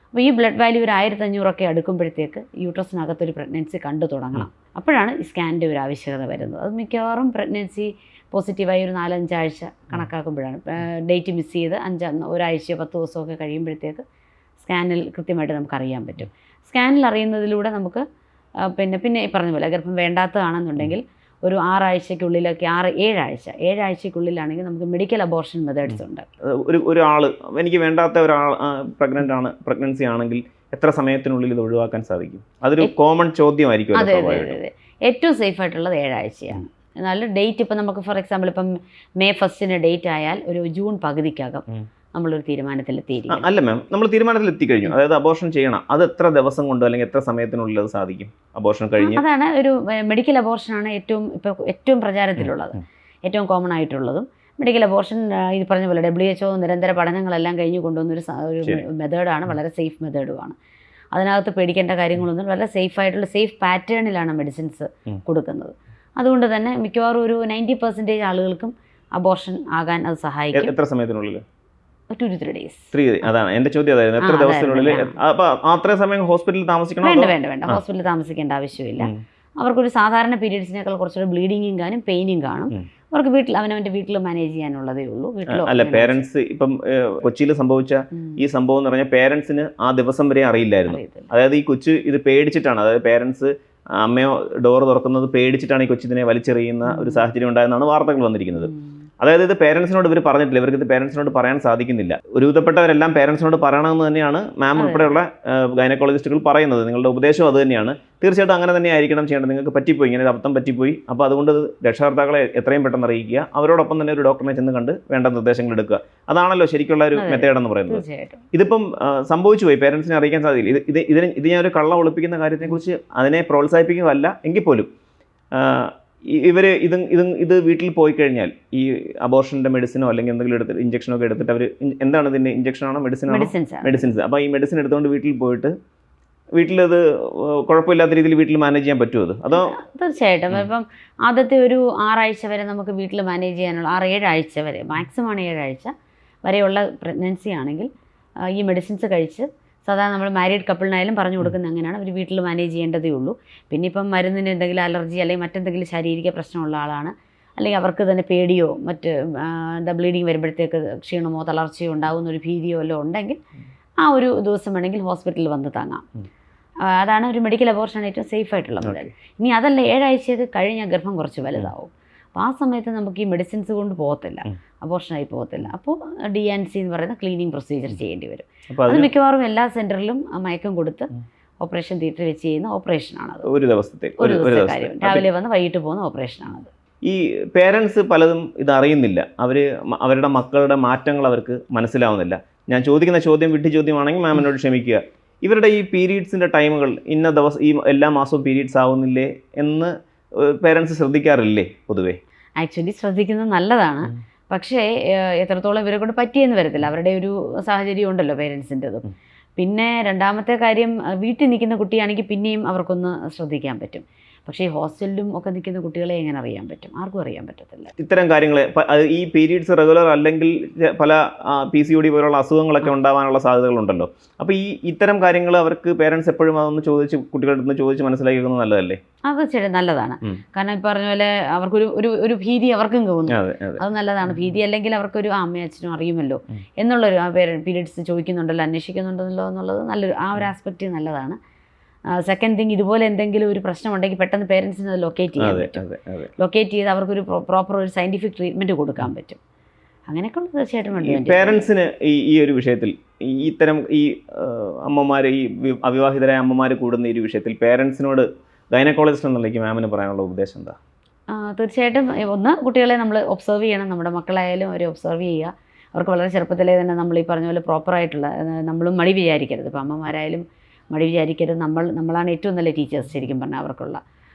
അപ്പോൾ ഈ ബ്ലഡ് വാല്യൂ ഒരു 1500 അടുക്കുമ്പോഴത്തേക്ക് യൂട്രസിനകത്തൊരു പ്രഗ്നൻസി കണ്ടു തുടങ്ങണം. അപ്പോഴാണ് ഈ സ്കാനിൻ്റെ ഒരു ആവശ്യകത വരുന്നത്. അത് മിക്കവാറും പ്രഗ്നൻസി പോസിറ്റീവായി ഒരു 4-5 ആഴ്ച കണക്കാക്കുമ്പോഴാണ്. ഡേറ്റ് മിസ് ചെയ്ത് ഒരാഴ്ചയോ 10 ദിവസമൊക്കെ കഴിയുമ്പോഴത്തേക്ക് സ്കാനിൽ കൃത്യമായിട്ട് നമുക്കറിയാൻ പറ്റും. സ്കാനിൽ അറിയുന്നതിലൂടെ നമുക്ക് പിന്നെ ഈ പറഞ്ഞ പോലെ ഗർഭം വേണ്ടാത്തതാണെന്നുണ്ടെങ്കിൽ ഒരു 6 ആഴ്ചയ്ക്കുള്ളിലൊക്കെ 6-7 ആഴ്ചയ്ക്കുള്ളിലാണെങ്കിൽ നമുക്ക് മെഡിക്കൽ അബോർഷൻ മെത്തേഡ്സ് ഉണ്ട്. ഒരാൾ എനിക്ക് വേണ്ടാത്ത ഒരാൾ പ്രഗ്നൻസി ആണെങ്കിൽ എത്ര സമയത്തിനുള്ളിൽ ഇത് ഒഴിവാക്കാൻ സാധിക്കും? അതൊരു കോമൺ ചോദ്യമായിരിക്കും. അതെ. ഏറ്റവും സേഫ് ആയിട്ടുള്ളത് 7 ആഴ്ചയാണ്. എന്നാൽ ഡേറ്റ് ഇപ്പം നമുക്ക് ഫോർ എക്സാമ്പിൾ ഇപ്പം May 1 ഡേറ്റ് ആയാൽ ഒരു ജൂൺ പകുതിക്കകം നമ്മളൊരു തീരുമാനത്തിലെത്തിയിരിക്കും. അല്ല മാം, നമ്മൾ തീരുമാനത്തിലെത്തിക്കഴിഞ്ഞു, അതായത് അബോർഷൻ ചെയ്യണം, അത് എത്ര ദിവസം കൊണ്ട് അല്ലെങ്കിൽ എത്ര സമയത്തിനുള്ളിൽ അത് സാധിക്കും അബോർഷൻ കഴിഞ്ഞ്? അതാണ് ഒരു മെഡിക്കൽ അബോർഷനാണ് ഏറ്റവും പ്രചാരത്തിലുള്ളത്, ഏറ്റവും കോമൺ ആയിട്ടുള്ളതും. മെഡിക്കൽ അബോർഷൻ ഈ പറഞ്ഞ പോലെ WHO നിരന്തര പഠനങ്ങളെല്ലാം കഴിഞ്ഞ് കൊണ്ടുവന്നൊരു മെത്തേഡാണ്, വളരെ സേഫ് മെത്തേഡുമാണ്. അതിനകത്ത് പേടിക്കേണ്ട കാര്യങ്ങളൊന്നും, വളരെ സേഫായിട്ടുള്ള സേഫ് പാറ്റേണിലാണ് മെഡിസിൻസ് കൊടുക്കുന്നത്. അതുകൊണ്ട് തന്നെ മിക്കവാറും ഒരു 90% ആളുകൾക്കും അബോർഷൻ ആകാൻ അത് സഹായിക്കും. എത്ര സമയത്തിനുള്ളിൽ? 2-3 days. അതാണ് എൻ്റെ ചോദ്യം, അതായിരുന്നു എത്ര ദിവസത്തിനുള്ളിൽ? അത്രയും സമയം ഹോസ്പിറ്റലിൽ താമസിക്കണം? വേണ്ട, ഹോസ്പിറ്റലിൽ താമസിക്കേണ്ട ആവശ്യമില്ല. അവർക്കൊരു സാധാരണ പീരീഡ്സിനേക്കാൾ കുറച്ചുകൂടെ ബ്ലീഡിങ്ങും കാണും, പെയിനും കാണും. അവർക്ക് അവനവൻ്റെ വീട്ടിൽ മാനേജ് ചെയ്യാനുള്ളതേ ഉള്ളൂ. അല്ല, പേരൻസ് ഇപ്പം കൊച്ചിയിൽ സംഭവിച്ച ഈ സംഭവം എന്ന് പറഞ്ഞാൽ പേരൻസിന് ആ ദിവസം വരെ അറിയില്ലായിരുന്നു. അതായത് ഈ കൊച്ചു ഇത് പേടിച്ചിട്ടാണ്, അതായത് പേരൻസ് അമ്മയോ ഡോർ തുറക്കുന്നത് പേടിച്ചിട്ടാണ് ഈ കൊച്ചിനെ വലിച്ചെറിയുന്ന ഒരു സാഹചര്യം ഉണ്ടായെന്നാണ് വാർത്തകൾ വന്നിരിക്കുന്നത്. അതായത് ഇത് പേരൻസിനോട് ഇവർ പറഞ്ഞിട്ടില്ല, ഇവർക്ക് ഇത് പേരൻസിനോട് പറയാൻ സാധിക്കുന്നില്ല. ഒരുവിധപ്പെട്ടവരെല്ലാം പേരൻസിനോട് പറയണമെന്ന് തന്നെയാണ് മാം ഉൾപ്പെടെയുള്ള ഗൈനക്കോളജിസ്റ്റുകൾ പറയുന്നത്. നിങ്ങളുടെ ഉപദേശം അത് തന്നെയാണ്. തീർച്ചയായിട്ടും അങ്ങനെ തന്നെ ആയിരിക്കണം ചെയ്യേണ്ടത്. നിങ്ങൾക്ക് പറ്റിപ്പോയി, ഇങ്ങനെ ഒരു അബദ്ധം പറ്റിപ്പോയി, അപ്പോൾ അതുകൊണ്ട് രക്ഷകർത്താക്കളെ എത്രയും പെട്ടെന്ന് അറിയിക്കുക, അവരോടൊപ്പം തന്നെ ഒരു ഡോക്ടറിനെ ചെന്ന് കണ്ട് വേണ്ട നിർദ്ദേശങ്ങൾ എടുക്കുക. അതാണല്ലോ ശരിക്കുള്ള ഒരു മെത്തേഡ് എന്ന് പറയുന്നത്. ഇതിപ്പം സംഭവിച്ചു പോയി, പേരൻസിനെ അറിയിക്കാൻ സാധിക്കില്ല. ഇത് ഞാനൊരു കള്ള ഒളിപ്പിക്കുന്ന കാര്യത്തെക്കുറിച്ച് അതിനെ പ്രോത്സാഹിപ്പിക്കുകയല്ല എങ്കിൽ പോലും ഇത് വീട്ടിൽ പോയി കഴിഞ്ഞാൽ ഈ അബോർഷൻ്റെ മെഡിസിനോ അല്ലെങ്കിൽ എന്തെങ്കിലും എടുത്തിട്ട് ഇഞ്ചക്ഷനോ ഒക്കെ എടുത്തിട്ട് അവർ എന്താണ് ഇതിൻ്റെ ഇഞ്ചക്ഷനാണോ മെഡിസിൻസ് അപ്പോൾ ഈ മെഡിസിൻ എടുത്തുകൊണ്ട് വീട്ടിൽ പോയിട്ട് വീട്ടിലത് കുഴപ്പമില്ലാത്ത രീതിയിൽ വീട്ടിൽ മാനേജ് ചെയ്യാൻ പറ്റുമോ? അത് അതോ? തീർച്ചയായിട്ടും. ഇപ്പം ആദ്യത്തെ ഒരു 6 ആഴ്ച വരെ നമുക്ക് വീട്ടിൽ മാനേജ് ചെയ്യാനുള്ള 6-7 ആഴ്ച വരെ, മാക്സിമം 7 ആഴ്ച വരെയുള്ള പ്രഗ്നൻസി ആണെങ്കിൽ ഈ മെഡിസിൻസ് കഴിച്ച് സാധാരണ നമ്മൾ മാരീഡ് കപ്പിളിനായാലും പറഞ്ഞു കൊടുക്കുന്നത് അങ്ങനെയാണ്, അവർ വീട്ടിൽ മാനേജ് ചെയ്യേണ്ടതേ ഉള്ളൂ. പിന്നെ ഇപ്പം മരുന്നിന് എന്തെങ്കിലും അലർജി അല്ലെങ്കിൽ മറ്റെന്തെങ്കിലും ശാരീരിക പ്രശ്നമുള്ള ആളാണ്, അല്ലെങ്കിൽ അവർക്ക് തന്നെ പേടിയോ മറ്റ് ബ്ലീഡിങ് വരുമ്പോഴത്തേക്ക് ക്ഷീണമോ തളർച്ചയോ ഉണ്ടാകുന്ന ഒരു ഭീതിയോ എല്ലാം ഉണ്ടെങ്കിൽ ആ ഒരു ദിവസം വേണമെങ്കിൽ ഹോസ്പിറ്റലിൽ വന്ന് താങ്ങാം. അതാണ് ഒരു മെഡിക്കൽ അബോർഷൻ ഏറ്റവും സേഫ് ആയിട്ടുള്ള മെത്തേഡ്. ഇനി അതല്ല 7 ആഴ്ചയൊക്കെ കഴിഞ്ഞാൽ ഗർഭം കുറച്ച് വലുതാവും. അപ്പോൾ ആ സമയത്ത് നമുക്ക് ഈ മെഡിസിൻസ് കൊണ്ട് പോകത്തില്ല, അബോർഷനായി പോകത്തില്ല. അപ്പോൾ DNC എന്ന് പറയുന്ന ക്ലീനിങ് പ്രൊസീജിയർ ചെയ്യേണ്ടി വരും. അത് മിക്കവാറും എല്ലാ സെൻറ്ററിലും മയക്കം കൊടുത്ത് ഓപ്പറേഷൻ തിയേറ്ററിൽ വെച്ച് ചെയ്യുന്ന ഓപ്പറേഷനാണത്. ഒരു ദിവസത്തെ കാര്യം, രാവിലെ വന്ന് വൈകിട്ട് പോകുന്ന ഓപ്പറേഷനാണത്. ഈ പേരൻസ് പലതും ഇത് അറിയുന്നില്ല, അവരുടെ മക്കളുടെ മാറ്റങ്ങൾ അവർക്ക് മനസ്സിലാവുന്നില്ല. ഞാൻ ചോദിക്കുന്ന ചോദ്യം വിട്ടി ചോദ്യമാണെങ്കിൽ മാം എന്നോട് ക്ഷമിക്കുക. ഇവരുടെ ഈ പീരീഡ്സിൻ്റെ ടൈമുകൾ ഇന്ന ദിവസം ഈ എല്ലാ മാസവും പീരീഡ്സ് ആവുന്നില്ലേ എന്ന് പേരൻസ് ശ്രദ്ധിക്കാറില്ലേ പൊതുവേ? ആക്ച്വലി ശ്രദ്ധിക്കുന്നത് നല്ലതാണ്, പക്ഷേ എത്രത്തോളം ഇവരെ കൊണ്ട് പറ്റിയെന്ന് വരത്തില്ല. അവരുടെ ഒരു സാഹചര്യം ഉണ്ടല്ലോ പേരൻസിൻ്റെതും. പിന്നെ രണ്ടാമത്തെ കാര്യം, വീട്ടിൽ നിൽക്കുന്ന കുട്ടിയാണെങ്കിൽ പിന്നെയും അവർക്കൊന്ന് ശ്രദ്ധിക്കാൻ പറ്റും. പക്ഷേ ഈ ഹോസ്റ്റലിലും ഒക്കെ നിൽക്കുന്ന കുട്ടികളെ എങ്ങനെ അറിയാൻ പറ്റും? ആർക്കും അറിയാൻ പറ്റത്തില്ല. ഇത്തരം കാര്യങ്ങൾ ഈ പീരീഡ്സ് റെഗുലർ അല്ലെങ്കിൽ പല PCOD പോലുള്ള അസുഖങ്ങളൊക്കെ ഉണ്ടാവാനുള്ള സാധ്യതകളുണ്ടല്ലോ. അപ്പോൾ ഇത്തരം കാര്യങ്ങൾ അവർക്ക് പേരൻസ് എപ്പോഴും അതൊന്ന് ചോദിച്ച് കുട്ടികളുടെ അടുത്ത് ചോദിച്ച് മനസ്സിലാക്കുന്നത് നല്ലതല്ലേ? അത് ശരി, നല്ലതാണ്. കാരണം ഈ പറഞ്ഞ പോലെ അവർക്കൊരു ഒരു ഭീതി അവർക്കും തോന്നും. അത് നല്ലതാണ്. ഭീതി അല്ലെങ്കിൽ അവർക്കൊരു അമ്മയും അച്ഛനും അറിയുമല്ലോ എന്നുള്ളൊരു പീരീഡ്സ് ചോദിക്കുന്നുണ്ടല്ലോ, അന്വേഷിക്കുന്നുണ്ടല്ലോ എന്നുള്ളത് നല്ലൊരു ഒരു ആസ്പെക്റ്റ് നല്ലതാണ്. സെക്കൻഡ് തിങ്, ഇതുപോലെ എന്തെങ്കിലും ഒരു പ്രശ്നമുണ്ടെങ്കിൽ പെട്ടെന്ന് പേരൻസിന് അത് ലൊക്കേറ്റ് ചെയ്യാൻ പറ്റും. ലൊക്കേറ്റ് ചെയ്ത് അവർക്കൊരു പ്രോപ്പർ ഒരു സയൻറ്റിഫിക് ട്രീറ്റ്മെൻറ്റ് കൊടുക്കാൻ പറ്റും. അങ്ങനെയൊക്കെ ഉള്ളത് തീർച്ചയായിട്ടും പേരൻസിന് ഈ ഒരു വിഷയത്തിൽ ഇത്തരം അമ്മമാർ, ഈ അവിവാഹിതരായ അമ്മമാർ കൂടുന്ന ഈ വിഷയത്തിൽ പേരൻസിനോട് ഗൈനക്കോളജിസ്റ്റ് എന്നുള്ളേക്ക് മാമിന് പറയാനുള്ള ഉപദേശം എന്താ? തീർച്ചയായിട്ടും ഒന്ന്, കുട്ടികളെ നമ്മൾ ഒബ്സർവ് ചെയ്യണം. നമ്മുടെ മക്കളായാലും അവരെ ഒബ്സർവ് ചെയ്യുക. അവർക്ക് വളരെ ചെറുപ്പത്തിലേ തന്നെ നമ്മൾ ഈ പറഞ്ഞ പോലെ പ്രോപ്പറായിട്ടുള്ള, നമ്മളും മടി വിചാരിക്കരുത്. ഇപ്പോൾ അമ്മമാരായാലും മടി വിചാരിക്കരുത്. നമ്മളാണ് ഏറ്റവും നല്ല ടീച്ചേഴ്സ് ശരിക്കും പറഞ്ഞാൽ.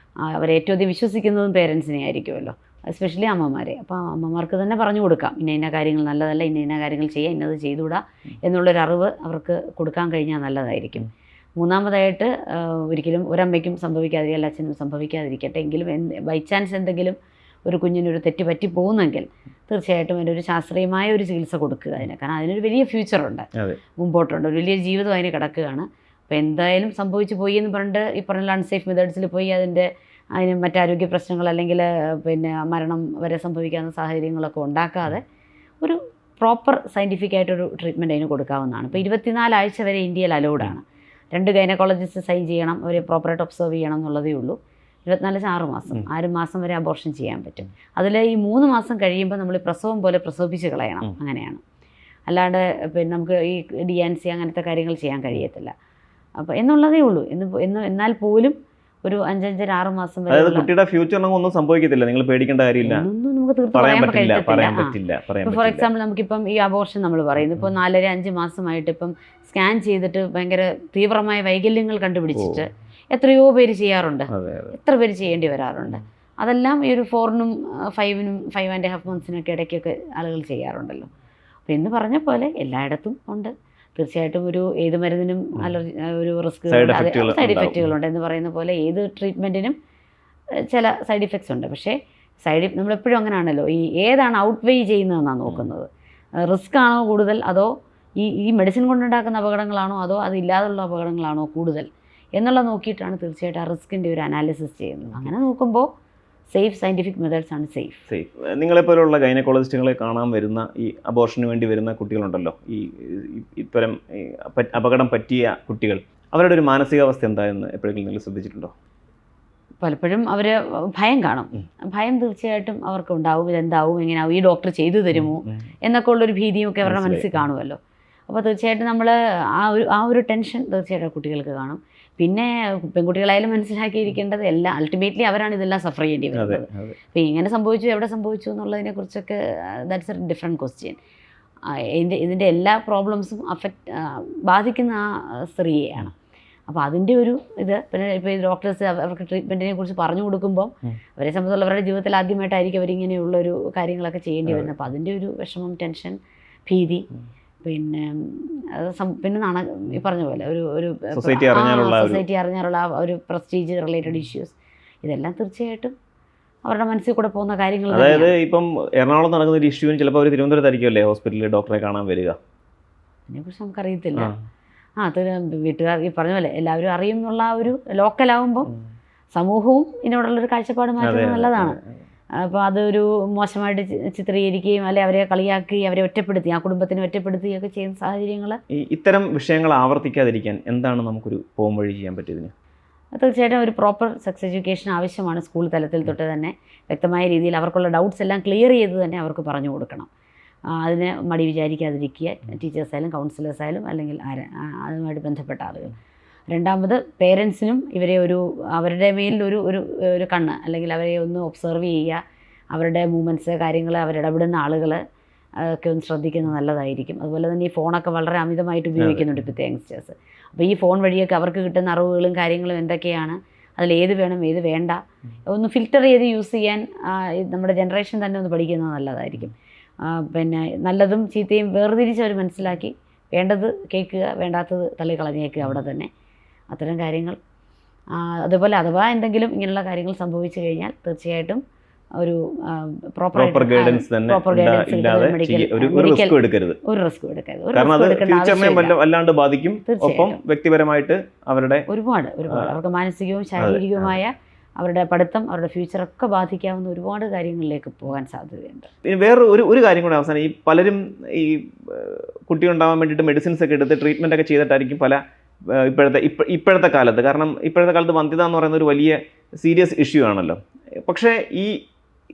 അവരെ ഏറ്റവും അധികം വിശ്വസിക്കുന്നതും പേരൻസിനെ ആയിരിക്കുമല്ലോ, എസ്പെഷ്യലി അമ്മമാരെ. അപ്പോൾ അമ്മമാർക്ക് തന്നെ പറഞ്ഞു കൊടുക്കാം, ഇന്ന കാര്യങ്ങൾ നല്ലതല്ല, ഇന്ന കാര്യങ്ങൾ ചെയ്യാം, ഇന്നത് ചെയ്തുകൂടാ എന്നുള്ളൊരു അറിവ് അവർക്ക് കൊടുക്കാൻ കഴിഞ്ഞാൽ നല്ലതായിരിക്കും. മൂന്നാമതായിട്ട്, ഒരിക്കലും ഒരമ്മയ്ക്കും സംഭവിക്കാതിരിക്കുക, അല്ല അച്ഛനും സംഭവിക്കാതിരിക്കട്ടെ. എങ്കിലും ബൈ ചാൻസ് എന്തെങ്കിലും ഒരു കുഞ്ഞിനൊരു തെറ്റ് പറ്റി പോകുന്നെങ്കിൽ തീർച്ചയായിട്ടും അതിൻ്റെ ഒരു ശാസ്ത്രീയമായ ഒരു ചികിത്സ കൊടുക്കുക അതിന്. കാരണം അതിനൊരു വലിയ ഫ്യൂച്ചറുണ്ട്, മുമ്പോട്ടുണ്ട്, ഒരു വലിയ ജീവിതം അതിന് കിടക്കുകയാണ്. അപ്പോൾ എന്തായാലും സംഭവിച്ചു പോയി എന്ന് പറഞ്ഞിട്ട് ഈ പറഞ്ഞ അൺസേഫ് മെത്തേഡ്സിൽ പോയി അതിന് മറ്റാരോഗ്യ പ്രശ്നങ്ങൾ അല്ലെങ്കിൽ മരണം വരെ സംഭവിക്കാവുന്ന സാഹചര്യങ്ങളൊക്കെ ഉണ്ടാക്കാതെ ഒരു പ്രോപ്പർ സയൻറ്റിഫിക് ആയിട്ടൊരു ട്രീറ്റ്മെൻറ്റ് അതിന് കൊടുക്കാവുന്നതാണ്. ഇപ്പോൾ 24 ആഴ്ച വരെ ഇന്ത്യയിൽ അലൗഡാണ്. 2 ഗൈനക്കോളജിസ്റ്റ് സൈൻ ചെയ്യണം, അവരെ പ്രോപ്പറായിട്ട് ഒബ്സർവ് ചെയ്യണം എന്നുള്ളതേ ഉള്ളൂ. 24 6 മാസം, 6 മാസം വരെ അബോർഷൻ ചെയ്യാൻ പറ്റും. അതിൽ ഈ 3 മാസം കഴിയുമ്പോൾ നമ്മൾ പ്രസവം പോലെ പ്രസവിപ്പിച്ച് കളയണം, അങ്ങനെയാണ്. അല്ലാണ്ട് നമുക്ക് ഈ DNC അങ്ങനത്തെ കാര്യങ്ങൾ ചെയ്യാൻ കഴിയത്തില്ല. അപ്പോൾ എന്നുള്ളതേ ഉള്ളൂ. എന്നാൽ പോലും ഒരു 5-6 മാസം വരെ കുട്ടിയുടെ ഫ്യൂച്ചറിനൊന്നും ഒന്നും സംഭവിക്കത്തില്ല, നിങ്ങൾ പേടിക്കേണ്ട കാര്യമില്ല. ഒന്നും നമുക്ക് തീർത്ത് പറയാൻ പറ്റില്ല. ഫോർ എക്സാമ്പിൾ, നമുക്കിപ്പം ഈ അബോർഷൻ നമ്മൾ പറയുന്നു, ഇപ്പോൾ 4-5 മാസമായിട്ട് ഇപ്പം സ്കാൻ ചെയ്തിട്ട് ഭയങ്കര തീവ്രമായ വൈകല്യങ്ങൾ കണ്ടുപിടിച്ചിട്ട് എത്രയോ പേര് ചെയ്യാറുണ്ട്, എത്ര പേര് ചെയ്യേണ്ടി വരാറുണ്ട്. അതെല്ലാം ഈ ഒരു 4-നും 5-നും 5.5 മന്ത്സിനൊക്കെ ഇടയ്ക്കൊക്കെ ആളുകൾ ചെയ്യാറുണ്ടല്ലോ. അപ്പോൾ എന്ന് പറഞ്ഞ പോലെ എല്ലായിടത്തും ഉണ്ട്. തീർച്ചയായിട്ടും ഏത് മരുന്നിനും ഒരു റിസ്ക്, സൈഡ് ഇഫക്റ്റുകളുണ്ട് എന്ന് പറയുന്ന പോലെ ഏത് ട്രീറ്റ്മെൻറ്റിനും ചില സൈഡ് ഇഫക്ട്സ് ഉണ്ട്. പക്ഷേ നമ്മളെപ്പോഴും അങ്ങനെയാണല്ലോ, ഏതാണ് ഔട്ട് വെയ് ചെയ്യുന്നതെന്നാണ് നോക്കുന്നത്. റിസ്ക് ആണോ കൂടുതൽ, അതോ ഈ മെഡിസിൻ കൊണ്ടുണ്ടാക്കുന്ന അപകടങ്ങളാണോ, അതോ അതില്ലാതുള്ള അപകടങ്ങളാണോ കൂടുതൽ എന്നുള്ളത് നോക്കിയിട്ടാണ് തീർച്ചയായിട്ടും ആ റിസ്കിൻ്റെ ഒരു അനാലിസിസ് ചെയ്യുന്നത്. അങ്ങനെ നോക്കുമ്പോൾ സേഫ് സയൻറ്റിഫിക് മെത്തേഡ്സ് ആണ് സേഫ്. നിങ്ങളെപ്പോലുള്ള ഗൈനക്കോളജിസ്റ്റുകളെ കാണാൻ വരുന്ന ഈ അബോർഷന് വേണ്ടി വരുന്ന കുട്ടികളുണ്ടല്ലോ, ഇത്തരം അപകടം പറ്റിയ കുട്ടികൾ, അവരുടെ ഒരു മാനസികാവസ്ഥ എന്തായെന്ന് എപ്പോഴെങ്കിലും നിങ്ങൾ ശ്രദ്ധിച്ചിട്ടുണ്ടോ? പലപ്പോഴും അവർ ഭയം കാണും. ഭയം തീർച്ചയായിട്ടും അവർക്ക് ഉണ്ടാവും. ഇതെന്താവും, എങ്ങനെയാവും, ഈ ഡോക്ടർ ചെയ്തു തരുമോ എന്നൊക്കെ ഉള്ളൊരു ഭീതിയൊക്കെ അവരുടെ മനസ്സിൽ കാണുമല്ലോ. അപ്പോൾ തീർച്ചയായിട്ടും നമ്മൾ ആ ഒരു ടെൻഷൻ തീർച്ചയായിട്ടും കുട്ടികൾക്ക് കാണും. പിന്നെ പെൺകുട്ടികളായാലും മനസ്സിലാക്കിയിരിക്കേണ്ടത് അൾട്ടിമേറ്റ്ലി അവരാണ് ഇതെല്ലാം സഫർ ചെയ്യേണ്ടി വരുന്നത്. അപ്പോൾ ഇങ്ങനെ സംഭവിച്ചു, എവിടെ സംഭവിച്ചു എന്നുള്ളതിനെക്കുറിച്ചൊക്കെ ദാറ്റ്സ് എ ഡിഫറെൻറ്റ് ക്വസ്റ്റ്യൻ. ഇതിൻ്റെ എല്ലാ പ്രോബ്ലംസും ബാധിക്കുന്ന ആ സ്ത്രീയെയാണ്. അപ്പോൾ അതിൻ്റെ ഒരു പിന്നെ ഇപ്പോൾ ഈ ഡോക്ടേഴ്സ് അവർക്ക് ട്രീറ്റ്മെൻറ്റിനെ കുറിച്ച് പറഞ്ഞു കൊടുക്കുമ്പോൾ അവരെ സംബന്ധിച്ചുള്ള അവരുടെ ജീവിതത്തിൽ ആദ്യമായിട്ടായിരിക്കും അവരിങ്ങനെയുള്ളൊരു കാര്യങ്ങളൊക്കെ ചെയ്യേണ്ടി വരുന്നത്. അപ്പോൾ അതിൻ്റെ ഒരു വിഷമം, ടെൻഷൻ, ഭീതി, പിന്നെ ഈ പറഞ്ഞ പോലെ ഒരു സൊസൈറ്റി അറിഞ്ഞാലുള്ള ഒരു പ്രസ്റ്റീജ് റിലേറ്റഡ് ഇഷ്യൂസ്, ഇതെല്ലാം തീർച്ചയായിട്ടും അവരുടെ മനസ്സിൽ കൂടെ പോകുന്ന കാര്യങ്ങൾ. അതായത് ഇപ്പം എറണാകുളം നടക്കുന്ന ഒരു ഇഷ്യൂവിന് ചിലപ്പോൾ അവർ തിരുവനന്തപുരത്തായിരിക്കുമല്ലേ ഹോസ്പിറ്റലിൽ ഡോക്ടറെ കാണാൻ വരിക. അതിനെക്കുറിച്ച് നമുക്കറിയത്തില്ല. വീട്ടുകാർ ഈ പറഞ്ഞ പോലെ എല്ലാവരും അറിയും എന്നുള്ള ആ ഒരു ലോക്കലാവുമ്പോൾ സമൂഹവും ഇതിനോടുള്ളൊരു കാഴ്ചപ്പാട് മാറ്റുന്നത് നല്ലതാണ്. അപ്പോൾ അതൊരു മോശമായിട്ട് ചിത്രീകരിക്കുകയും അല്ലെ അവരെ കളിയാക്കുകയും അവരെ ഒറ്റപ്പെടുത്തി, ആ കുടുംബത്തിനെ ഒറ്റപ്പെടുത്തുകയൊക്കെ ചെയ്യുന്ന സാഹചര്യങ്ങൾ. ഇത്തരം വിഷയങ്ങൾ ആവർത്തിക്കാതിരിക്കാൻ എന്താണ് നമുക്കൊരു പോം വഴി ചെയ്യാൻ പറ്റിയതിന്? തീർച്ചയായിട്ടും ഒരു പ്രോപ്പർ സെക്സ് എഡ്യൂക്കേഷൻ ആവശ്യമാണ്. സ്കൂൾ തലത്തിൽ തൊട്ട് തന്നെ വ്യക്തമായ രീതിയിൽ അവർക്കുള്ള ഡൗട്ട്സ് എല്ലാം ക്ലിയർ ചെയ്ത് തന്നെ അവർക്ക് പറഞ്ഞു കൊടുക്കണം. അതിന് മടി വിചാരിക്കാതിരിക്കുക, ടീച്ചേഴ്സായാലും കൗൺസിലേഴ്സായാലും അല്ലെങ്കിൽ അതുമായിട്ട് ബന്ധപ്പെട്ട ആളുകൾ. രണ്ടാമത് പേരൻസിനും ഇവരെ അവരുടെ മേലിൽ ഒരു കണ്ണ്, അല്ലെങ്കിൽ അവരെ ഒന്ന് ഒബ്സർവ് ചെയ്യുക. അവരുടെ മൂവ്മെൻറ്റ്സ്, കാര്യങ്ങൾ, അവരിടപെടുന്ന ആളുകൾ ഒക്കെ ഒന്ന് ശ്രദ്ധിക്കുന്നത് നല്ലതായിരിക്കും. അതുപോലെ തന്നെ ഈ ഫോണൊക്കെ വളരെ അമിതമായിട്ട് ഉപയോഗിക്കുന്നുണ്ട് ഇപ്പോഴത്തെ യങ്സ്റ്റേഴ്സ്. അപ്പോൾ ഈ ഫോൺ വഴിയൊക്കെ അവർക്ക് കിട്ടുന്ന അറിവുകളും കാര്യങ്ങളും എന്തൊക്കെയാണ്, അതിലേത് വേണം ഏത് വേണ്ട ഒന്ന് ഫിൽറ്റർ ചെയ്ത് യൂസ് ചെയ്യാൻ നമ്മുടെ ജനറേഷൻ തന്നെ ഒന്ന് പഠിക്കുന്നത് നല്ലതായിരിക്കും. പിന്നെ നല്ലതും ചീത്തയും വേർതിരിച്ച് അവർ മനസ്സിലാക്കി വേണ്ടത് കേൾക്കുക, വേണ്ടാത്തത് തള്ളിക്കളഞ്ഞേക്കുക അവിടെ തന്നെ. അത്തരം കാര്യങ്ങൾ. അതുപോലെ അഥവാ എന്തെങ്കിലും ഇങ്ങനെയുള്ള കാര്യങ്ങൾ സംഭവിച്ചു കഴിഞ്ഞാൽ തീർച്ചയായിട്ടും ഒരു പ്രോപ്പർ ഗൈഡൻസ് തന്നെ ഇല്ലാതെ ഒരു റിസ്ക് എടുക്കരുത്. കാരണം അത് ഫ്യൂച്ചറിനെ വല്ലാണ്ട് ബാധിക്കും. ഒപ്പം വ്യക്തിപരമായിട്ട് അവരുടെ ഒരുപാട് അവർക്ക് മാനസികവും ശാരീരികവുമായ അവരുടെ പഠിത്തം, അവരുടെ ഫ്യൂച്ചറൊക്കെ ബാധിക്കാവുന്ന ഒരുപാട് കാര്യങ്ങളിലേക്ക് പോകാൻ സാധ്യതയുണ്ട്. ഇനി വേറെ ഒരു കാര്യം കൂടെ അവസാനം, ഈ പലരും ഈ കുട്ടിയുണ്ടാവാൻ വേണ്ടിയിട്ട് മെഡിസിൻസ് ഒക്കെ എടുത്ത് ട്രീറ്റ്മെൻ്റ് ഒക്കെ ചെയ്തിട്ടായിരിക്കും പല ഇപ്പോഴത്തെ കാലത്ത്, കാരണം ഇപ്പോഴത്തെ കാലത്ത് വന്ധ്യത എന്ന് പറയുന്ന ഒരു വലിയ സീരിയസ് ഇഷ്യൂ ആണല്ലോ. പക്ഷേ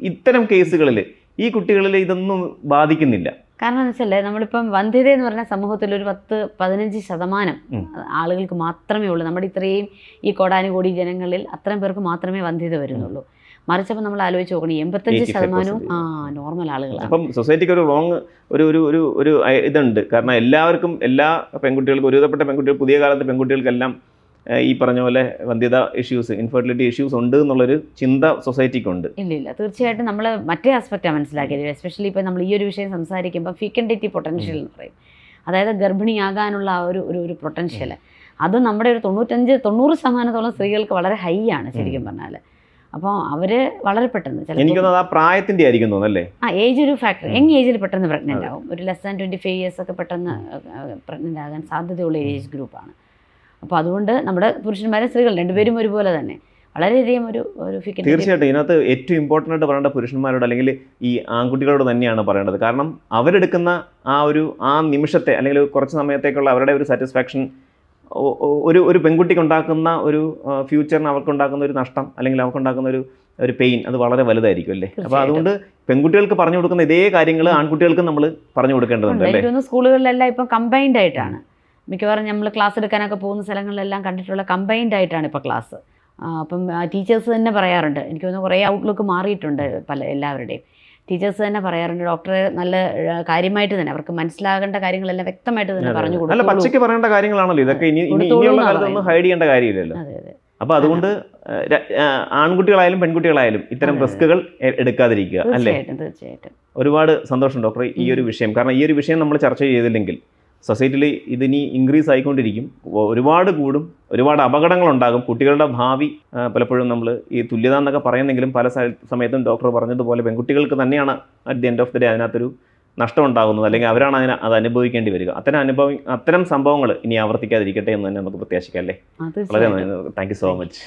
ഇത്തരം കേസുകളിൽ ഈ കുട്ടികളിൽ ഇതൊന്നും ബാധിക്കുന്നില്ല. കാരണം എന്ന് വെച്ചാൽ നമ്മളിപ്പം വന്ധ്യത എന്ന് പറഞ്ഞ സമൂഹത്തിൽ ഒരു 10-15% ആളുകൾക്ക് മാത്രമേ ഉള്ളൂ. നമ്മുടെ ഇത്രയും ഈ കോടാനുകോടി ജനങ്ങളിൽ അത്രയും പേർക്ക് മാത്രമേ വന്ധ്യത വരുന്നുള്ളൂ. മറിച്ചപ്പോൾ നമ്മൾ ആലോചിച്ച് നോക്കണം, 85% നോർമൽ ആളുകളാണ്. അപ്പം സൊസൈറ്റിക്ക് ഒരു റോങ് ഒരു ഇതുണ്ട്. കാരണം എല്ലാവർക്കും, എല്ലാ പെൺകുട്ടികൾക്കും, ഒരുവിധപ്പെട്ട പെൺകുട്ടികൾ, പുതിയ കാലത്തെ പെൺകുട്ടികൾക്കെല്ലാം ഈ പറഞ്ഞ പോലെ വന്ധ്യത ഇഷ്യൂസ്, ഇൻഫെർട്ടിലിറ്റി ഇഷ്യൂസ് ഉണ്ട് എന്നുള്ളൊരു ചിന്ത സൊസൈറ്റിക്കുണ്ട്. ഇല്ല, തീർച്ചയായിട്ടും നമ്മൾ മറ്റേ ആസ്പെക്റ്റാണ് മനസ്സിലാക്കിയത്. എസ്പെഷ്യലി ഇപ്പോൾ നമ്മൾ ഈ ഒരു വിഷയം സംസാരിക്കുമ്പോൾ ഫിക്കൻഡിറ്റി പൊട്ടൻഷ്യൽ എന്ന് പറയും. അതായത് ഗർഭിണിയാകാനുള്ള ആ ഒരു പൊട്ടൻഷ്യൽ, അത് നമ്മുടെ ഒരു 95-90% സ്ത്രീകൾക്ക് വളരെ ഹൈ ആണ് ശരിക്കും പറഞ്ഞാൽ. അപ്പോൾ അവർ വളരെ പെട്ടെന്ന്, എനിക്ക് തോന്നുന്നത് ആ പ്രായത്തിൻ്റെ ആയിരിക്കും തോന്നുന്നല്ലേ. ഏജ് ഒരു ഫാക്ടർ. യങ് ഏജിൽ പെട്ടെന്ന് പ്രഗ്നൻ്റ് ആവും. ഒരു less than 25 years ഒക്കെ പെട്ടെന്ന് പ്രഗ്നൻ്റ് ആകാൻ സാധ്യതയുള്ള ഏജ് ഗ്രൂപ്പാണ്. അപ്പോൾ അതുകൊണ്ട് നമ്മുടെ പുരുഷന്മാരും സ്ത്രീകൾ രണ്ടുപേരും ഒരുപോലെ തന്നെ വളരെയധികം ഒരു തീർച്ചയായിട്ടും ഇതിനകത്ത് ഏറ്റവും ഇമ്പോർട്ടൻ്റ് ആയിട്ട് പറയേണ്ട പുരുഷന്മാരോട് അല്ലെങ്കിൽ ഈ ആൺകുട്ടികളോട് തന്നെയാണ് പറയേണ്ടത്. കാരണം അവരെടുക്കുന്ന ആ നിമിഷത്തെ അല്ലെങ്കിൽ കുറച്ച് സമയത്തേക്കുള്ള അവരുടെ ഒരു സാറ്റിസ്ഫാക്ഷൻ ഒരു പെൺകുട്ടിക്ക് ഉണ്ടാക്കുന്ന ഒരു ഫ്യൂച്ചറിന് അവർക്കുണ്ടാക്കുന്ന ഒരു നഷ്ടം അല്ലെങ്കിൽ അവർക്കുണ്ടാക്കുന്ന ഒരു പെയിൻ അത് വളരെ വലുതായിരിക്കും അല്ലേ. അപ്പോൾ അതുകൊണ്ട് പെൺകുട്ടികൾക്ക് പറഞ്ഞു കൊടുക്കുന്ന ഇതേ കാര്യങ്ങൾ ആൺകുട്ടികൾക്കും നമ്മൾ പറഞ്ഞു കൊടുക്കേണ്ടതുണ്ട് അല്ലേ. സ്കൂളുകളിലെല്ലാം ഇപ്പം കമ്പൈൻഡ് ആയിട്ടാണ് മിക്കവാറും നമ്മൾ ക്ലാസ് എടുക്കാനൊക്കെ പോകുന്ന സ്ഥലങ്ങളിലെല്ലാം കണ്ടിട്ടുള്ള കമ്പൈൻഡ് ആയിട്ടാണ് ഇപ്പോൾ ക്ലാസ്. അപ്പം ടീച്ചേഴ്സ് തന്നെ പറയാറുണ്ട്, എനിക്ക് തോന്നുന്നു കുറേ ഔട്ട്ലുക്ക് മാറിയിട്ടുണ്ട് എല്ലാവരുടെയും. ടീച്ചേഴ്സ് തന്നെ പറയാറുണ്ട്, ഡോക്ടറെ നല്ല കാര്യമായിട്ട് തന്നെ അവർക്ക് മനസ്സിലാകേണ്ട കാര്യങ്ങളെല്ലാം വ്യക്തമായിട്ട് തന്നെ പറഞ്ഞു കൊടുക്കും. പച്ചയ്ക്ക് പറയേണ്ട കാര്യങ്ങളാണല്ലോ ഇതൊക്കെ. ഇനിയുള്ള കാലത്തൊന്നും ഹൈഡ് ചെയ്യേണ്ട കാര്യമില്ലല്ലോ. അപ്പോൾ അതുകൊണ്ട് ആൺകുട്ടികളായാലും പെൺകുട്ടികളായാലും ഇത്തരം റിസ്കുകൾ എടുക്കാതിരിക്കുക അല്ലേ. തീർച്ചയായിട്ടും. ഒരുപാട് സന്തോഷം ഡോക്ടറെ ഈ ഒരു വിഷയം. കാരണം ഈ ഒരു വിഷയം നമ്മൾ ചർച്ച ചെയ്തില്ലെങ്കിൽ സൊസൈറ്റിയിൽ ഇതിനി ഇൻക്രീസ് ആയിക്കൊണ്ടിരിക്കും, ഒരുപാട് കൂടും, ഒരുപാട് അപകടങ്ങളുണ്ടാകും. കുട്ടികളുടെ ഭാവി പലപ്പോഴും നമ്മൾ ഈ തുല്യത എന്നൊക്കെ പറയുന്നെങ്കിലും പല സമയത്തും ഡോക്ടർ പറഞ്ഞതുപോലെ പെൺകുട്ടികൾക്ക് തന്നെയാണ് at the end of the day അതിനകത്തൊരു നഷ്ടം ഉണ്ടാകുന്നത്, അല്ലെങ്കിൽ അവരാണ് അത് അനുഭവിക്കേണ്ടി വരിക. അത്തരം സംഭവങ്ങൾ ഇനി ആവർത്തിക്കാതിരിക്കട്ടെ എന്ന് തന്നെ നമുക്ക് പ്രത്യാശിക്കാം അല്ലേ. വളരെ നന്ദി. Thank you so much.